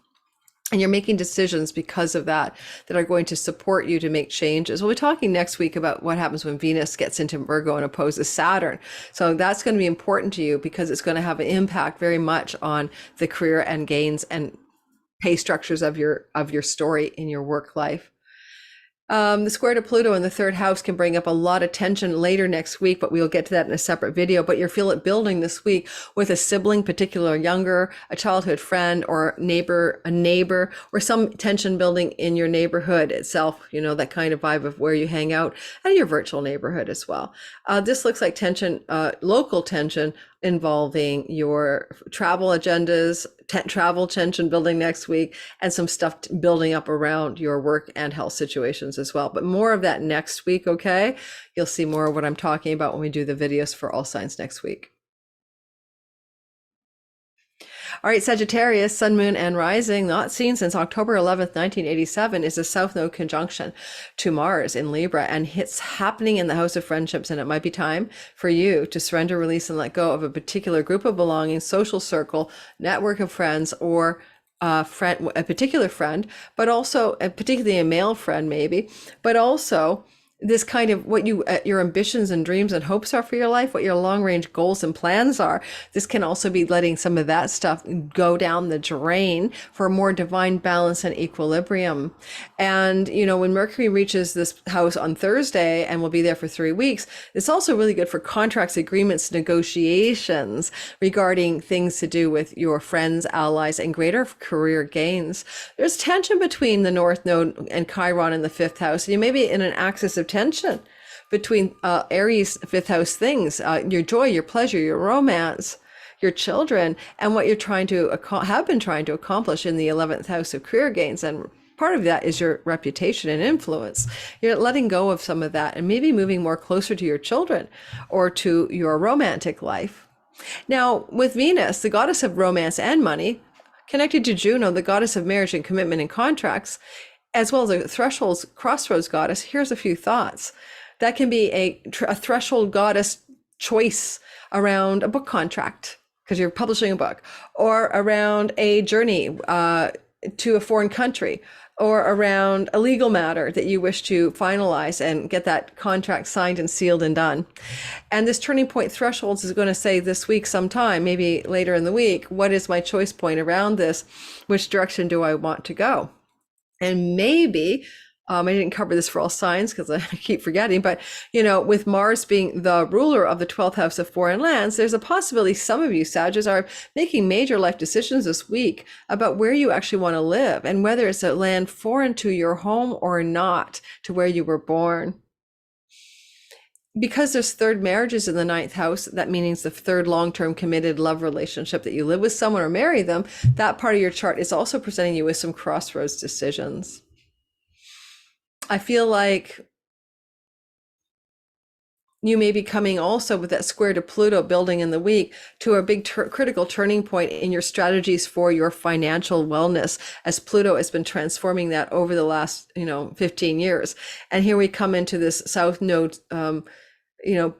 And you're making decisions because of that are going to support you to make changes. We'll be talking next week about what happens when Venus gets into Virgo and opposes Saturn. So that's going to be important to you because it's going to have an impact very much on the career and gains and pay structures of your story in your work life. The square to Pluto in the third house can bring up a lot of tension later next week, but we'll get to that in a separate video. But you'll feel it building this week with a sibling, particularly younger, a childhood friend or a neighbor, or some tension building in your neighborhood itself, that kind of vibe of where you hang out, and your virtual neighborhood as well. This looks like tension, local tension involving your travel agendas, travel tension building next week, and some stuff building up around your work and health situations as well. But more of that next week, okay? You'll see more of what I'm talking about when we do the videos for all signs next week. All right, Sagittarius, sun, moon, and rising, not seen since October 11th, 1987, is a South Node conjunction to Mars in Libra, and it's happening in the house of friendships, and it might be time for you to surrender, release, and let go of a particular group of belonging, social circle, network of friends, or a particular friend, but also particularly a male friend maybe, but also this kind of what your ambitions and dreams and hopes are for your life, what your long range goals and plans are. This can also be letting some of that stuff go down the drain for more divine balance and equilibrium. And, when Mercury reaches this house on Thursday and will be there for 3 weeks, it's also really good for contracts, agreements, negotiations regarding things to do with your friends, allies, and greater career gains. There's tension between the North Node and Chiron in the 5th house. You may be in an axis of tension between Aries 5th house things, your joy, your pleasure, your romance, your children, and what you're have been trying to accomplish in the 11th house of career gains. And part of that is your reputation and influence. You're letting go of some of that and maybe moving more closer to your children or to your romantic life. Now, with Venus, the goddess of romance and money, connected to Juno, the goddess of marriage and commitment and contracts, as well as a thresholds crossroads goddess, here's a few thoughts. That can be a threshold goddess choice around a book contract because you're publishing a book, or around a journey to a foreign country, or around a legal matter that you wish to finalize and get that contract signed and sealed and done. And this turning point thresholds is going to say this week sometime, maybe later in the week, what is my choice point around this? Which direction do I want to go? And maybe, I didn't cover this for all signs because I keep forgetting, but, with Mars being the ruler of the 12th house of foreign lands, there's a possibility some of you, Sagittarius, are making major life decisions this week about where you actually want to live and whether it's a land foreign to your home or not, to where you were born. Because there's third marriages in the 9th house, that means the third long-term committed love relationship that you live with someone or marry them, that part of your chart is also presenting you with some crossroads decisions. I feel like you may be coming also with that square to Pluto building in the week to a big critical turning point in your strategies for your financial wellness, as Pluto has been transforming that over the last 15 years. And here we come into this South Node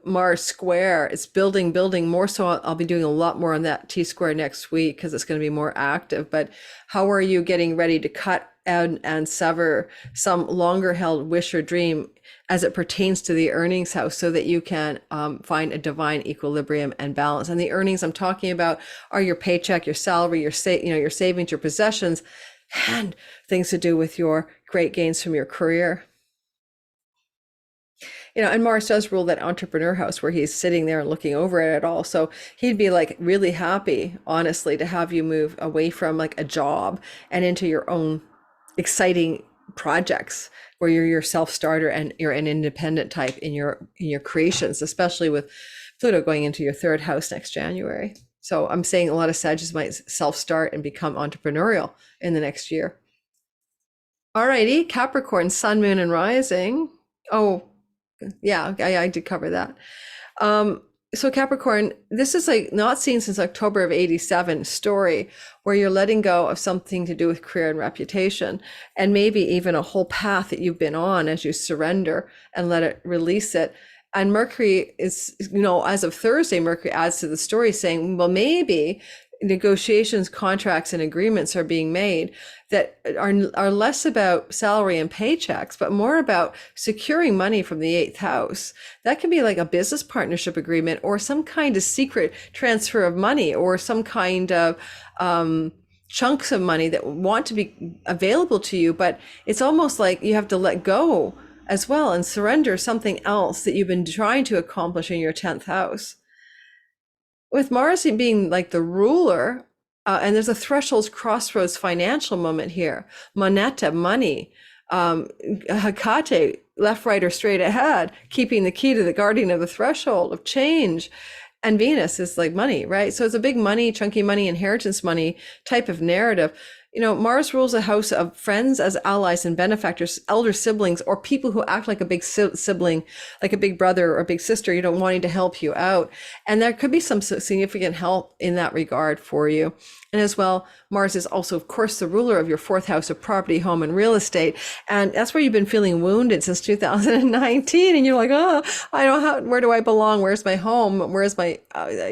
Mars square. It's building more. So I'll be doing a lot more on that T square next week because it's going to be more active. But how are you getting ready to cut and sever some longer held wish or dream as it pertains to the earnings house so that you can find a divine equilibrium and balance? And the earnings I'm talking about are your paycheck, your salary, your savings, your possessions, and things to do with your great gains from your career. And Mars does rule that entrepreneur house where he's sitting there and looking over it all. So he'd be like really happy, honestly, to have you move away from like a job and into your own exciting projects where you're your self-starter and you're an independent type in your creations, especially with Pluto going into your third house next January. So I'm saying a lot of Sagittarius might self-start and become entrepreneurial in the next year. Alrighty, Capricorn, Sun, Moon, and Rising. Oh, yeah, I did cover that. Um, so Capricorn, this is like not seen since October of 87 story where you're letting go of something to do with career and reputation, and maybe even a whole path that you've been on as you surrender and let it release it. And Mercury is, as of Thursday, Mercury adds to the story saying, well, maybe negotiations, contracts, and agreements are being made that are less about salary and paychecks, but more about securing money from the eighth house. That can be like a business partnership agreement or some kind of secret transfer of money or some kind of chunks of money that want to be available to you. But it's almost like you have to let go as well and surrender something else that you've been trying to accomplish in your 10th house. With Mars being like the ruler, and there's a thresholds crossroads financial moment here. Moneta, money. Hekate, left, right, or straight ahead, keeping the key to the guardian of the threshold of change. And Venus is like money, right? So it's a big money, chunky money, inheritance money type of narrative. Mars rules a house of friends as allies and benefactors, elder siblings, or people who act like a big sibling, like a big brother or a big sister, wanting to help you out. And there could be some significant help in that regard for you. And as well, Mars is also, of course, the ruler of your fourth house of property, home, and real estate. And that's where you've been feeling wounded since 2019. And you're like, oh, I don't know where do I belong? Where's my home? Where's my,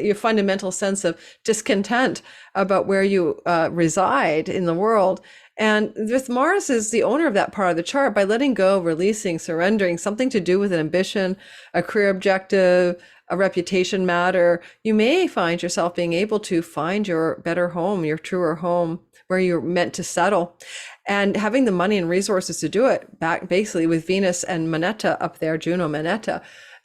your fundamental sense of discontent about where you reside in the world. And with Mars is the owner of that part of the chart, by letting go, releasing, surrendering, something to do with an ambition, a career objective, a reputation matter, you may find yourself being able to find your better home, your truer home, where you're meant to settle, and having the money and resources to do it. Back basically with Venus and Moneta up there, Juno, Moneta.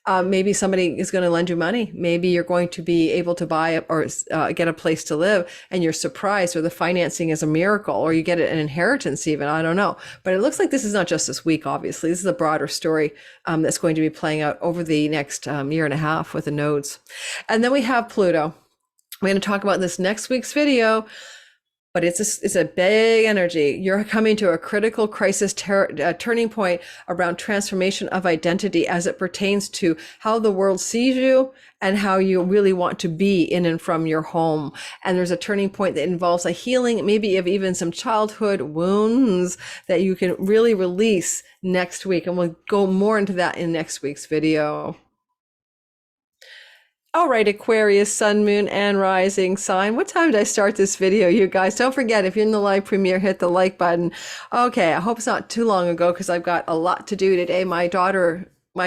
Maybe somebody is going to lend you money. Maybe you're going to be able to buy or get a place to live, and you're surprised, or the financing is a miracle, or you get an inheritance even. I don't know. But it looks like this is not just this week, obviously. This is a broader story that's going to be playing out over the next year and a half with the nodes. And then we have Pluto. We're going to talk about this next week's video. But it's a big energy. You're coming to a critical crisis turning point around transformation of identity as it pertains to how the world sees you and how you really want to be in and from your home. And there's a turning point that involves a healing, maybe of even some childhood wounds that you can really release next week. And we'll go more into that in next week's video. All right, Aquarius, Sun, Moon, and Rising sign. What time did I start this video, you guys? Don't forget, if you're in the live premiere, hit the like button. Okay, I hope it's not too long ago because I've got a lot to do today. My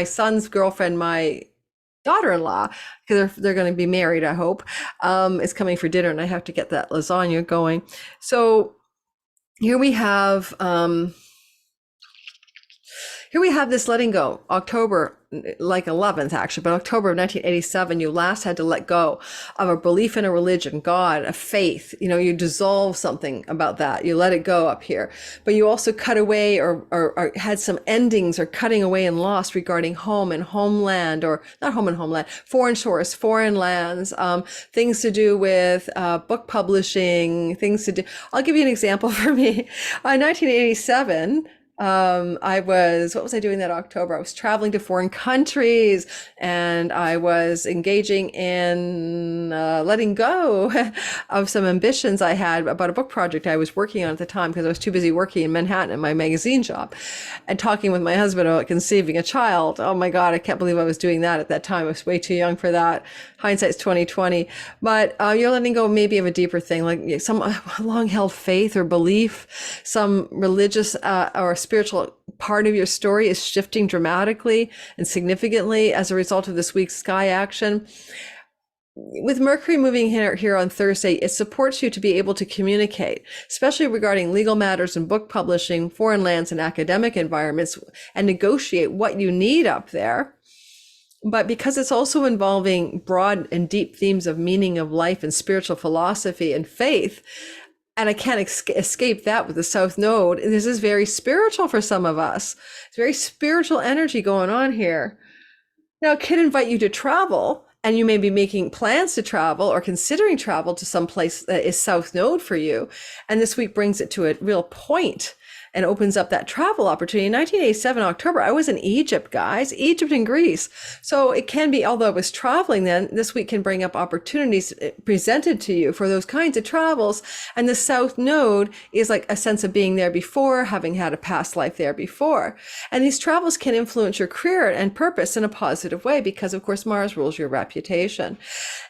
son's girlfriend, my daughter-in-law, because they're going to be married, I hope, is coming for dinner, and I have to get that lasagna going. So here we have this letting go, October, like 11th actually, but October of 1987, you last had to let go of a belief in a religion, God, a faith. You dissolve something about that. You let it go up here, but you also cut away or had some endings or cutting away and loss regarding home and homeland, or not home and homeland, foreign shores, foreign lands, things to do with book publishing, things to do. I'll give you an example for me. In 1987, what was I doing that October? I was traveling to foreign countries, and I was engaging in letting go of some ambitions I had about a book project I was working on at the time, because I was too busy working in Manhattan at my magazine shop and talking with my husband about conceiving a child. Oh my God, I can't believe I was doing that at that time. I was way too young for that. Hindsight's 2020. But you're letting go maybe of a deeper thing, like some long-held faith or belief, some religious or spiritual part of your story is shifting dramatically and significantly as a result of this week's sky action. With Mercury moving here on Thursday, it supports you to be able to communicate, especially regarding legal matters and book publishing, foreign lands and academic environments, and negotiate what you need up there. But because it's also involving broad and deep themes of meaning of life and spiritual philosophy and faith, and I can't escape that with the South Node, this is very spiritual for some of us. It's very spiritual energy going on here. Now, it could invite you to travel and you may be making plans to travel or considering travel to some place that is south node for you. And this week brings it to a real point and opens up that travel opportunity. In 1987, October, I was in Egypt, guys, Egypt and Greece. So it can be, although I was traveling then, this week can bring up opportunities presented to you for those kinds of travels. And the South Node is like a sense of being there before, having had a past life there before. And these travels can influence your career and purpose in a positive way because, of course, Mars rules your reputation.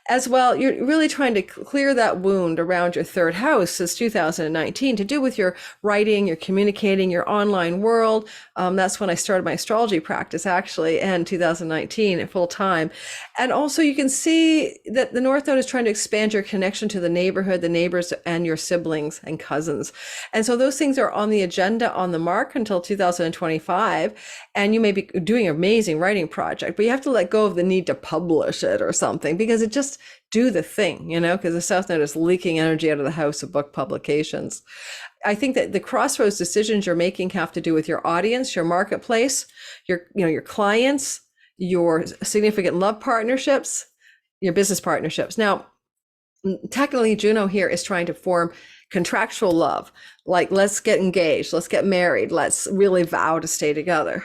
As well, you're really trying to clear that wound around your third house since 2019 to do with your writing, your communicating, your online world. That's when I started my astrology practice, actually, in 2019 at full time. And also you can see that the North Node is trying to expand your connection to the neighborhood, the neighbors, and your siblings and cousins. And so those things are on the agenda, on the mark until 2025. And you may be doing an amazing writing project, but you have to let go of the need to publish it or something because it just do the thing, because the South Node is leaking energy out of the house of book publications. I think that the crossroads decisions you're making have to do with your audience, your marketplace, your clients, your significant love partnerships, your business partnerships. Now, technically, Juno here is trying to form contractual love, like let's get engaged, let's get married, let's really vow to stay together.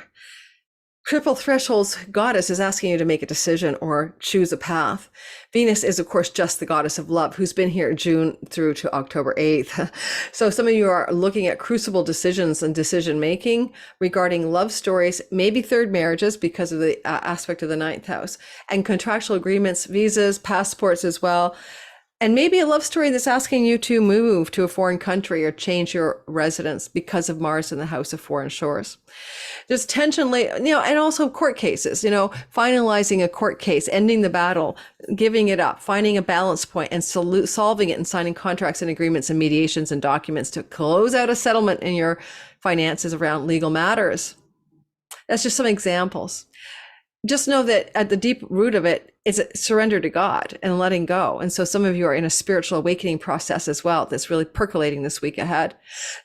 Triple Threshold's goddess is asking you to make a decision or choose a path. Venus is, of course, just the goddess of love who's been here June through to October 8th. So some of you are looking at crucible decisions and decision making regarding love stories, maybe third marriages because of the aspect of the ninth house, and contractual agreements, visas, passports as well. And maybe a love story that's asking you to move to a foreign country or change your residence because of Mars in the house of foreign shores. There's tension, and also court cases, finalizing a court case, ending the battle, giving it up, finding a balance point and solving it and signing contracts and agreements and mediations and documents to close out a settlement in your finances around legal matters. That's just some examples. Just know that at the deep root of it is surrender to God and letting go. And so some of you are in a spiritual awakening process as well that's really percolating this week ahead.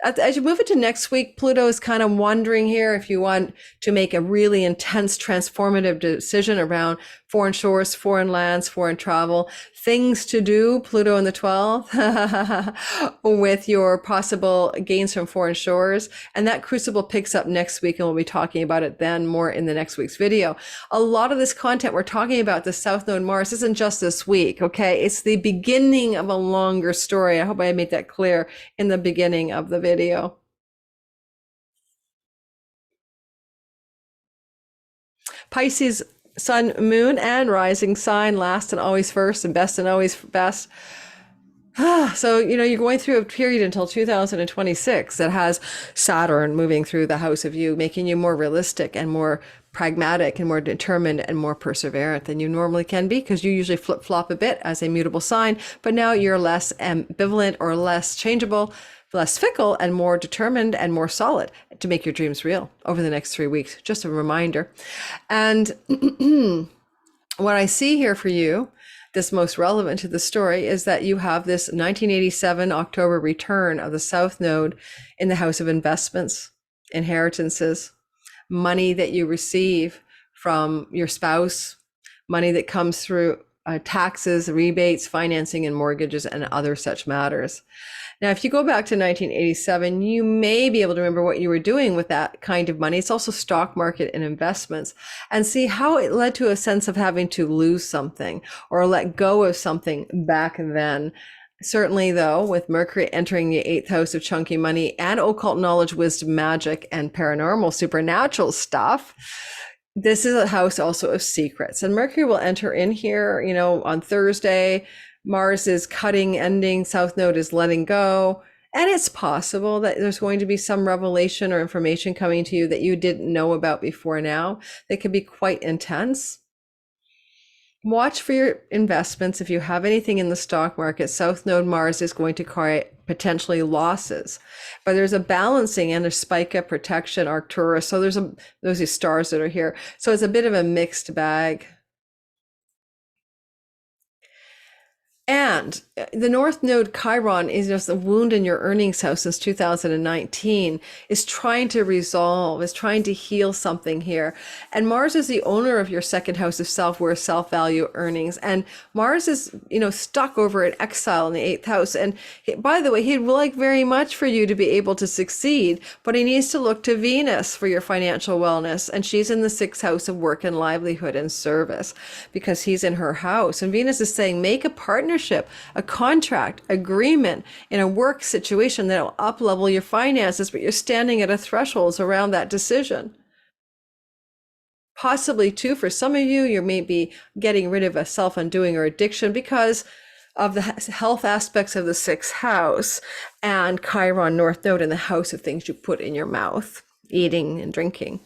As you move into next week, Pluto is kind of wandering here if you want to make a really intense transformative decision around foreign shores, foreign lands, foreign travel, things to do, Pluto in the 12th, with your possible gains from foreign shores. And that crucible picks up next week, and we'll be talking about it then more in the next week's video. A lot of this content we're talking about, the South Node Mars, isn't just this week, okay? It's the beginning of a longer story. I hope I made that clear in the beginning of the video. Pisces, sun, moon, and rising sign, last and always first, and best and always best. So, you're going through a period until 2026 that has Saturn moving through the house of you, making you more realistic and more pragmatic and more determined and more perseverant than you normally can be, because you usually flip-flop a bit as a mutable sign, but now you're less ambivalent or less changeable, less fickle, and more determined and more solid to make your dreams real over the next 3 weeks. Just a reminder. And what I see here for you, this most relevant to the story, is that you have this 1987 October return of the South Node in the house of investments, inheritances, money that you receive from your spouse, money that comes through taxes, rebates, financing, and mortgages, and other such matters. Now, if you go back to 1987, you may be able to remember what you were doing with that kind of money. It's also stock market and investments, and see how it led to a sense of having to lose something or let go of something back then. Certainly, though, with Mercury entering the 8th house of chunky money and occult knowledge, wisdom, magic, and paranormal, supernatural stuff, this is a house also of secrets. And Mercury will enter in here, on Thursday. Mars is cutting, ending, South Node is letting go. And it's possible that there's going to be some revelation or information coming to you that you didn't know about before now that could be quite intense. Watch for your investments. If you have anything in the stock market, South Node Mars is going to create potentially losses, but there's a balancing and a spike of protection, Arcturus. So those are these stars that are here. So it's a bit of a mixed bag. And the North Node Chiron is just a wound in your earnings house since 2019, is trying to resolve, is trying to heal something here. And Mars is the owner of your second house of self-worth, self-value, earnings. And Mars is, stuck over in exile in the eighth house. And by the way, he'd like very much for you to be able to succeed, but he needs to look to Venus for your financial wellness. And she's in the sixth house of work and livelihood and service because he's in her house. And Venus is saying, make a partnership, a contract, agreement in a work situation that will up-level your finances, but you're standing at a threshold around that decision. Possibly too, for some of you, you may be getting rid of a self-undoing or addiction because of the health aspects of the sixth house and Chiron North Node in the house of things you put in your mouth, eating and drinking.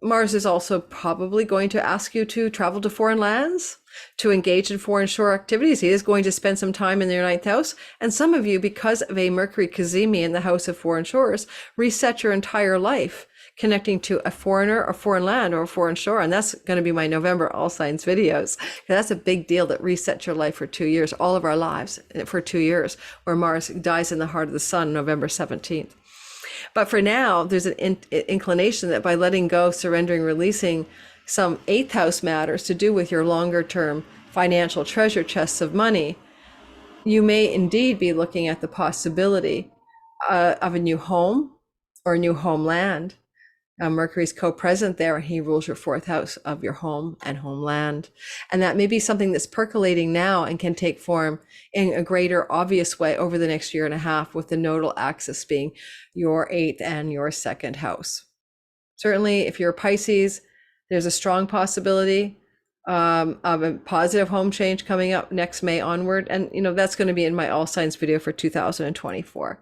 Mars is also probably going to ask you to travel to foreign lands, to engage in foreign shore activities. He is going to spend some time in your ninth house. And some of you, because of a Mercury Cazimi in the house of foreign shores, reset your entire life, connecting to a foreigner, a foreign land, or a foreign shore. And that's going to be my November All Signs videos. That's a big deal that resets your life for 2 years, all of our lives for 2 years, where Mars dies in the heart of the sun, November 17th. But for now, there's an inclination that by letting go, surrendering, releasing some eighth house matters to do with your longer term financial treasure chests of money, you may indeed be looking at the possibility of a new home or a new homeland. Mercury's co-present there, and he rules your fourth house of your home and homeland. And that may be something that's percolating now and can take form in a greater obvious way over the next year and a half, with the nodal axis being your eighth and your second house. Certainly, if you're a Pisces, there's a strong possibility of a positive home change coming up next May onward. And, that's going to be in my All Signs video for 2024.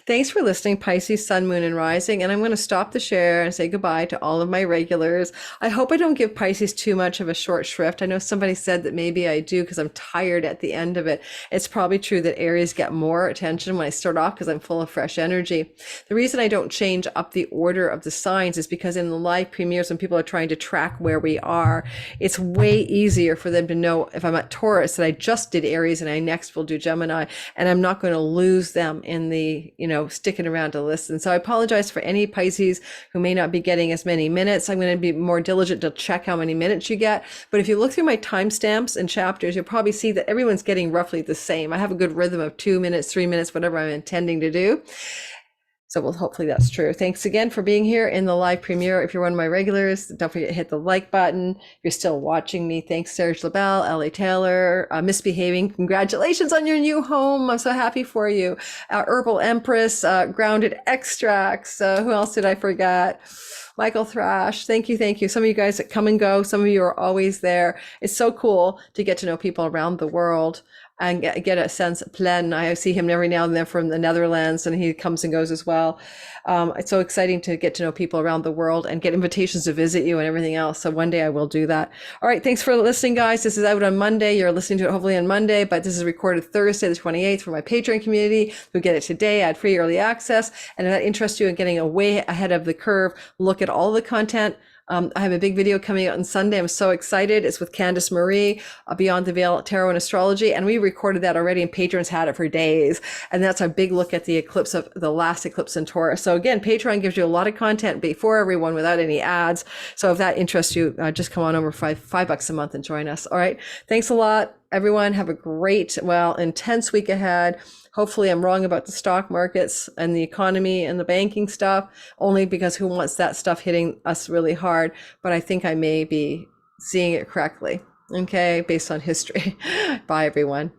Thanks for listening, Pisces, Sun, Moon, and Rising. And I'm going to stop the share and say goodbye to all of my regulars. I hope I don't give Pisces too much of a short shrift. I know somebody said that maybe I do because I'm tired at the end of it. It's probably true that Aries get more attention when I start off because I'm full of fresh energy. The reason I don't change up the order of the signs is because in the live premieres, when people are trying to track where we are, it's way easier for them to know if I'm at Taurus that I just did Aries and I next will do Gemini, and I'm not going to lose them in the sticking around to listen. So I apologize for any Pisces who may not be getting as many minutes. I'm going to be more diligent to check how many minutes you get. But if you look through my timestamps and chapters, you'll probably see that everyone's getting roughly the same. I have a good rhythm of 2 minutes, 3 minutes, whatever I'm intending to do. So hopefully that's true. Thanks again for being here in the live premiere. If you're one of my regulars, don't forget to hit the like button. If you're still watching me, thanks Serge LaBelle, Ellie Taylor, Misbehaving. Congratulations on your new home. I'm so happy for you. Herbal Empress, Grounded Extracts. Who else did I forget? Michael Thrash. Thank you. Thank you. Some of you guys that come and go. Some of you are always there. It's so cool to get to know people around the world and get a sense of Plen. I see him every now and then from the Netherlands, and he comes and goes as well. It's so exciting to get to know people around the world and get invitations to visit you and everything else. So one day I will do that. All right. Thanks for listening, guys. This is out on Monday. You're listening to it hopefully on Monday, but this is recorded Thursday, the 28th for my Patreon community who get it today. I had free early access. And if that interests you in getting way ahead of the curve, look at all the content. I have a big video coming out on Sunday. I'm so excited. It's with Candace Marie, Beyond the Veil, Tarot and Astrology. And we recorded that already, and patrons had it for days. And that's our big look at the eclipse of the last eclipse in Taurus. So again, Patreon gives you a lot of content before everyone without any ads. So if that interests you, just come on over $5 a month and join us. All right. Thanks a lot, everyone. Have a great, intense week ahead. Hopefully I'm wrong about the stock markets and the economy and the banking stuff, only because who wants that stuff hitting us really hard? But I think I may be seeing it correctly. Okay, based on history. Bye, everyone.